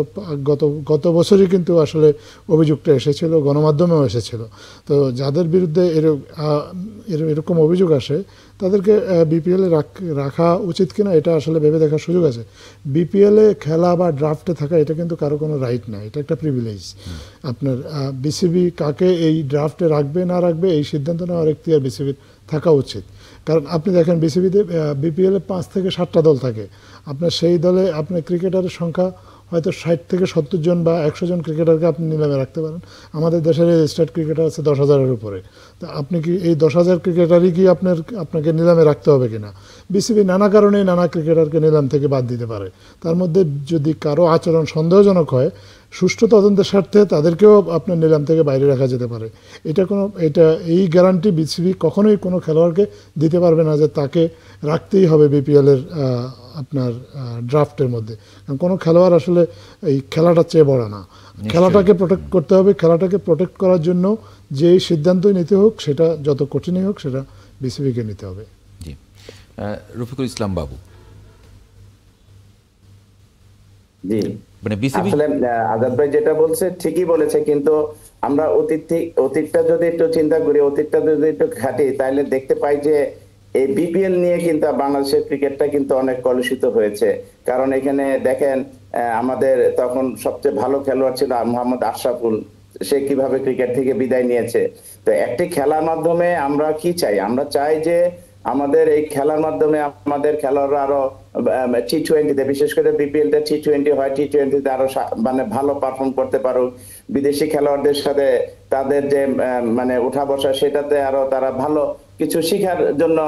Speaker 2: গত বছরই কিন্তু আসলে অভিযোগটা এসেছিল, গণমাধ্যমেও এসেছিল। তো যাদের বিরুদ্ধে এরকম অভিযোগ আসে তাদেরকে বিপিএলে রাখা উচিত কিনা এটা আসলে ভেবে দেখার সুযোগ আছে। বিপিএলে খেলা বা ড্রাফটে থাকা এটা কিন্তু কারো কোনো রাইট না, এটা একটা প্রিভিলেজ। আপনার বিসিবি কাকে এই ড্রাফটে রাখবে না রাখবে এই সিদ্ধান্ত নেওয়ার এখতিয়ার বিসিবির থাকা উচিত। কারণ আপনি দেখেন বিসিবিতে বিপিএলে 5 থেকে 7টা দল থাকে, আপনার সেই দলে আপনার ক্রিকেটারের সংখ্যা হয়তো 60 থেকে 70 জন বা 100 জন ক্রিকেটারকে আপনি নিলামে রাখতে পারেন। আমাদের দেশের রেজিস্টার্ড ক্রিকেটার আছে 10,000-এর উপরে। তা আপনি কি এই 10,000 ক্রিকেটারই কি আপনাকে নিলামে রাখতে হবে কিনা? বিসিবি নানা কারণে নানা ক্রিকেটারকে নিলাম থেকে বাদ দিতে পারে। তার মধ্যে যদি কারো আচরণ সন্দেহজনক হয়, সুষ্ঠু তদন্তের স্বার্থে তাদেরকেও আপনার নিলাম থেকে বাইরে রাখা যেতে পারে। এই গ্যারান্টি বিসিবি কখনোই কোনো খেলোয়াড়কে দিতে পারবে না যে তাকে রাখতেই হবে বিপিএলের আপনার ড্রাফটের মধ্যে। কারণ কোনো খেলোয়াড় আসলে এই খেলাটার চেয়ে বড় না, খেলাটাকে প্রোটেক্ট করতে হবে। খেলাটাকে প্রোটেক্ট করার জন্য যে সিদ্ধান্তই নিতে হোক, সেটা যত কঠিনই হোক, সেটা বিসিবিকে নিতে হবে।
Speaker 1: জি, রফিকুল ইসলাম বাবু।
Speaker 6: জি,
Speaker 1: মানে বিসিবি
Speaker 6: আসলে আজাদ ভাই যেটা বলছে ঠিকই বলেছে, কিন্তু আমরা অতীতটা যদি একটু চিন্তা করি, অতীতটা যদি একটু ঘাটি, তাহলে দেখতে পাই যে এই বিপিএল নিয়ে কিন্তু বাংলাদেশের ক্রিকেটটা কিন্তু অনেক কলুষিত হয়েছে। কারণ এখানে দেখেন আমাদের তখন সবচেয়ে ভালো খেলোয়াড় ছিল মোহাম্মদ আশরাফুল, সে কিভাবে ক্রিকেট থেকে বিদায় নিয়েছে। তো একটি খেলার মাধ্যমে আমরা কি চাই? আমরা চাই যে আমাদের এই খেলার মাধ্যমে আমাদের খেলোয়াড়রা আরো টি-20তে, বিশেষ করে বিপিএলটা টি-20 হয়, টি-20তে আরো মানে ভালো পারফর্ম করতে পারুক, বিদেশি খেলোয়াড়দের সাথে তাদের যে মানে উঠা বসা, সেটাতে আরো তারা ভালো কিছু শিখার জন্য।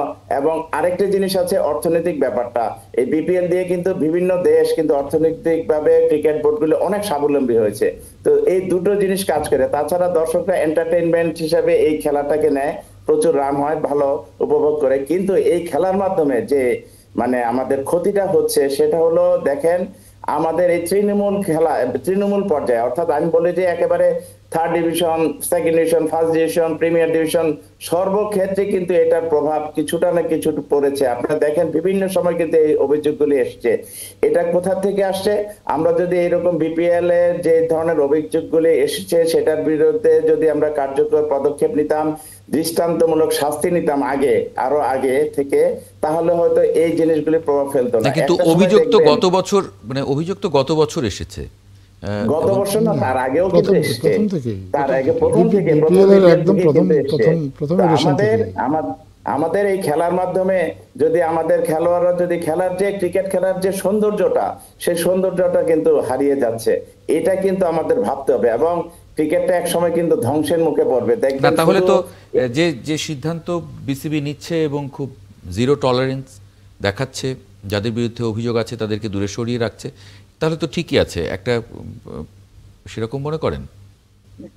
Speaker 6: এবং আরেকটা জিনিস আছে অর্থনৈতিক ব্যাপারটা, এই বিপিএল দিয়ে কিন্তু বিভিন্ন দেশ কিন্তু অর্থনৈতিক ভাবে ক্রিকেট বোর্ডগুলো অনেক স্বাবলম্বী হয়েছে। তো এই দুটো জিনিস কাজ করে। তাছাড়া দর্শকরা এন্টারটেইনমেন্ট হিসাবে এই খেলাটাকে নেয়, প্রচুর রান হয়, ভালো উপভোগ করে। কিন্তু এই খেলার মাধ্যমে যে মানে আমাদের ক্ষতিটা হচ্ছে সেটা হলো, দেখেন আমাদের এই তৃণমূল পর্যায়ে, অর্থাৎ আমি বলি যে একেবারে 3rd division, 2nd division, 1st division, premier division, সর্বক্ষেত্রে কিন্তু এটার প্রভাব কিছুটা না কিছু পড়েছে। আপনারা দেখেন বিভিন্ন সময় কিন্তু এই অভিযোগগুলি এসছে। এটা কোথা থেকে আসছে? আমরা যদি এরকম বিপিএল এর যে ধরনের অভিযোগগুলি এসেছে সেটার বিরুদ্ধে যদি আমরা কার্যকর পদক্ষেপ নিতাম, দৃষ্টান্তমূলক শাস্তি নিতাম আরো আগে থেকে, তাহলে হয়তো এই জিনিসগুলি প্রভাব ফেলতো না।
Speaker 1: কিন্তু অভিযোগ তো গত বছর এসেছে,
Speaker 6: গত বছর না, তার আগেও কিন্তু এসেছে, তার আগে প্রথম থেকে আমাদের এই খেলার মাধ্যমে যদি আমাদের খেলোয়াড়রা যদি ক্রিকেট খেলার যে সৌন্দর্যটা, সেই সৌন্দর্যটা কিন্তু হারিয়ে যাচ্ছে। এটা কিন্তু আমাদের ভাবতে হবে, এবং ক্রিকেটটা এক সময় কিন্তু ধ্বংসের মুখে পড়বে।
Speaker 1: না, তাহলে তো যে সিদ্ধান্ত বিসিবি নিচ্ছে এবং খুব জিরো টলারেন্স দেখাচ্ছে, যাদের বিরুদ্ধে অভিযোগ আছে তাদেরকে দূরে সরিয়ে রাখছে, তাহলে তো ঠিকই আছে একটা, সেরকম মনে করেন?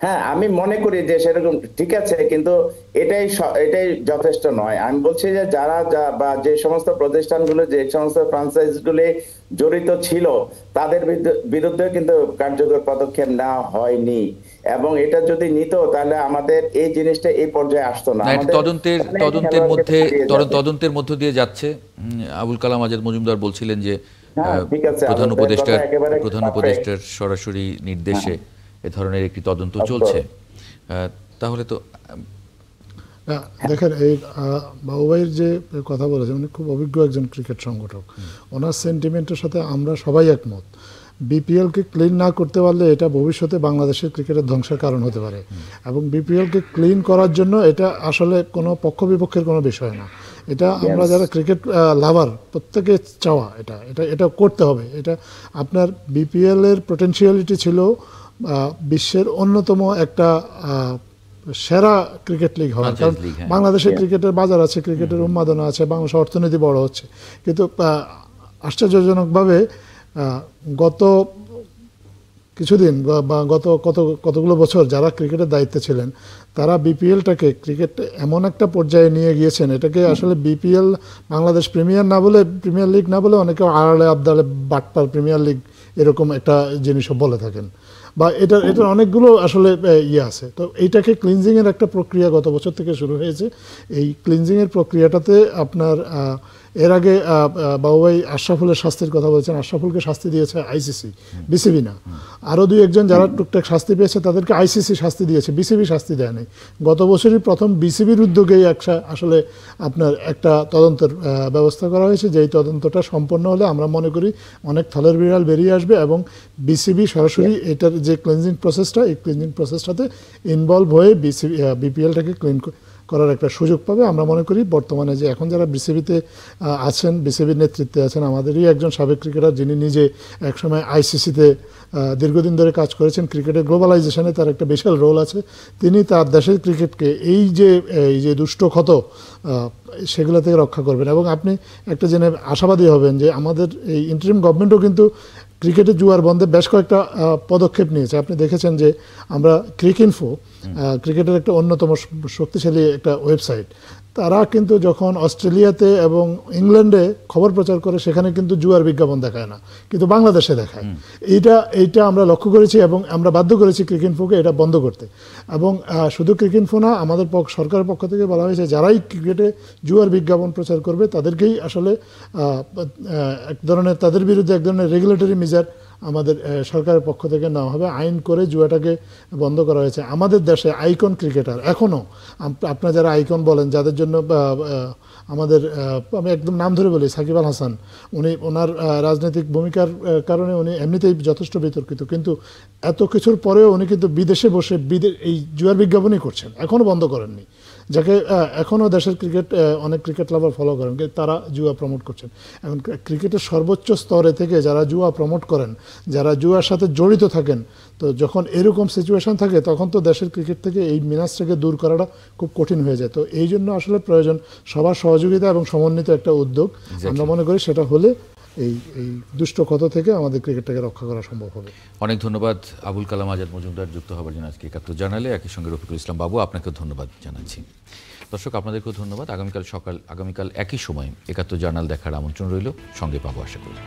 Speaker 6: হ্যাঁ, আমি মনে করি যে সেরকম ঠিক আছে, কিন্তু এটাই যথেষ্ট নয়। আমি বলছি যে যারা বা যে সমস্ত প্রতিষ্ঠানগুলো, যে সমস্ত ফ্র্যাঞ্চাইজগুলি জড়িত ছিল, তাদের বিরুদ্ধে কিন্তু কার্যকর পদক্ষেপ নেওয়া হয়নি, এবং এটা যদি নিত তাহলে আমাদের এই জিনিসটা এই পর্যায়ে আসতো না।
Speaker 1: না, এটা
Speaker 6: আমাদের
Speaker 1: তদন্তের মধ্য দিয়ে যাচ্ছে। আবুল কালাম আজাদ মজুমদার বলছিলেন যে
Speaker 6: হ্যাঁ, ঠিক আছে,
Speaker 1: প্রধান
Speaker 6: আপনার কথা একেবারে
Speaker 1: উপদেষ্টার সরাসরি নির্দেশে এ ধরনের একটি তদন্ত চলছে। তাহলে তো
Speaker 2: দেখেন, এই বাবু ভাইয়ের যে কথা বলেছেন, উনি খুব অভিজ্ঞ একজন ক্রিকেট সংগঠক। ওনার সেন্টিমেন্টের সাথে আমরা সবাই একমত। বিপিএলকে ক্লিন না করতে পারলে এটা ভবিষ্যতে বাংলাদেশের ক্রিকেটের ধ্বংসের কারণ হতে পারে, এবং বিপিএলকে ক্লিন করার জন্য এটা আসলে কোনো পক্ষ বিপক্ষের কোনো বিষয় না। এটা আমরা যারা ক্রিকেট লাভার প্রত্যেকে চাওয়া, এটা করতে হবে। এটা আপনার বিপিএল এর পোটেনশিয়ালিটি ছিল বিশ্বের অন্যতম একটা সেরা ক্রিকেট লিগ হওয়ার, কারণ বাংলাদেশের ক্রিকেটের বাজার আছে, ক্রিকেটের উন্মাদনা আছে, বাংলাদেশের অর্থনীতি বড় হচ্ছে। কিন্তু আশ্চর্যজনকভাবে গত কিছুদিন বা গত কতগুলো বছর যারা ক্রিকেটের দায়িত্বে ছিলেন, তারা বিপিএলটাকে ক্রিকেট এমন একটা পর্যায়ে নিয়ে গিয়েছেন, এটাকে আসলে বিপিএল বাংলাদেশ প্রিমিয়ার লিগ না বলে অনেকে আড়ালে আবদালে বাটপার প্রিমিয়ার লিগ এরকম একটা জিনিসও বলে থাকেন, বা এটার অনেকগুলো আসলে আছে। তো এইটাকে ক্লিনজিংয়ের একটা প্রক্রিয়া গত বছর থেকে শুরু হয়েছে। এই ক্লিনজিংয়ের প্রক্রিয়াটাতে আপনার এর আগে বাবুভাই আশরাফুলের শাস্তির কথা বলেছেন। আশরাফুলকে শাস্তি দিয়েছে আইসিসি, বিসিবি না। আরও দুই একজন যারা টুকটাক শাস্তি পেয়েছে তাদেরকে আইসিসি শাস্তি দিয়েছে, বিসিবি শাস্তি দেয়নি। গত বছরই প্রথম বিসিবির উদ্যোগেই আসলে আপনার একটা তদন্তের ব্যবস্থা করা হয়েছে, যেই তদন্তটা সম্পন্ন হলে আমরা মনে করি অনেক থলের বিড়াল বেরিয়ে আসবে, এবং বিসিবি সরাসরি এটার যে ক্লিনজিং প্রসেসটা, এই ক্লিনজিং প্রসেসটাতে ইনভলভ হয়ে বিপিএলটাকে ক্লিন করার একটা সুযোগ পাবে। আমরা মনে করি বর্তমানে যে এখন যারা বিসিবিতে আছেন, বিসিবির নেতৃত্বে আছেন, আমাদেরই একজন সাবেক ক্রিকেটার যিনি নিজে একসময় আইসিসিতে দীর্ঘদিন ধরে কাজ করেছেন, ক্রিকেটের গ্লোবালাইজেশনে তার একটা বিশাল রোল আছে। তিনি তার দেশের ক্রিকেটকে এই যে দুষ্ট ক্ষত সেগুলো থেকে রক্ষা করবেন, এবং আপনি একটা জেনে আশাবাদী হবেন যে আমাদের এই ইন্টারিম গভর্নমেন্টও কিন্তু ক্রিকেটের জুয়ার বন্ধে বেশ কয়েকটা পদক্ষেপ নিয়েছে। আপনি দেখেছেন যে আমরা ক্রিকইনফো, ক্রিকেটের একটা অন্যতম শক্তিশালী একটা ওয়েবসাইট, তারা কিন্তু যখন অস্ট্রেলিয়াতে এবং ইংল্যান্ডে খবর প্রচার করে সেখানে কিন্তু জুয়ার বিজ্ঞাপন দেখায় না, কিন্তু বাংলাদেশে দেখায়। এইটা আমরা লক্ষ্য করেছি, এবং আমরা বাধ্য করেছি ক্রিকইনফোকে এটা বন্ধ করতে। এবং শুধু ক্রিকইনফো না, আমাদের সরকারের পক্ষ থেকে বলা হয়েছে যারাই ক্রিকেটে জুয়ার বিজ্ঞাপন প্রচার করবে তাদেরকেই আসলে এক ধরনের, তাদের বিরুদ্ধে এক ধরনের রেগুলেটরি মেজার আমাদের সরকারের পক্ষ থেকে নেওয়া হবে। আইন করে জুয়াটাকে বন্ধ করা হয়েছে। আমাদের দেশে আইকন ক্রিকেটার এখনও, আপনারা যারা আইকন বলেন, যাদের জন্য আমাদের, আমি একদম নাম ধরে বলি, সাকিব আল হাসান, ওনার রাজনৈতিক ভূমিকার কারণে উনি এমনিতেই যথেষ্ট বিতর্কিত, কিন্তু এত কিছুর পরেও উনি কিন্তু বিদেশে বসে এই জুয়ার বিজ্ঞাপনই করছেন, এখনও বন্ধ করেননি। যাকে এখনও দেশের অনেক ক্রিকেট লাভার ফলো করেন, তারা জুয়া প্রমোট করছেন। এখন ক্রিকেটের সর্বোচ্চ স্তরে থেকে যারা জুয়া প্রমোট করেন, যারা জুয়ার সাথে জড়িত থাকেন, তো যখন এরকম সিচুয়েশন থাকে তখন তো দেশের ক্রিকেট থেকে এই মিনাসটাকে দূর করাটা খুব কঠিন হয়ে যায়। তো এই জন্য আসলে প্রয়োজন সবার সহযোগিতা এবং সমন্বিত একটা উদ্যোগ। আমরা মনে করি সেটা হলে এই দুষ্ট ক্ষত থেকে আমাদের ক্রিকেটটাকে রক্ষা করা সম্ভব হবে।
Speaker 1: অনেক ধন্যবাদ আবুল কালাম আজাদ মজুমদার যুক্ত হবার জন্য আজকে ৭১ জানালে। একই সঙ্গে রফিকুল ইসলাম বাবু, আপনাকেও ধন্যবাদ জানাচ্ছি। দর্শক, আপনাদেরকেও ধন্যবাদ। আগামীকাল একই সময় ৭১ জার্নাল দেখার আমন্ত্রণ রইল, সঙ্গে পাবো আশা করি।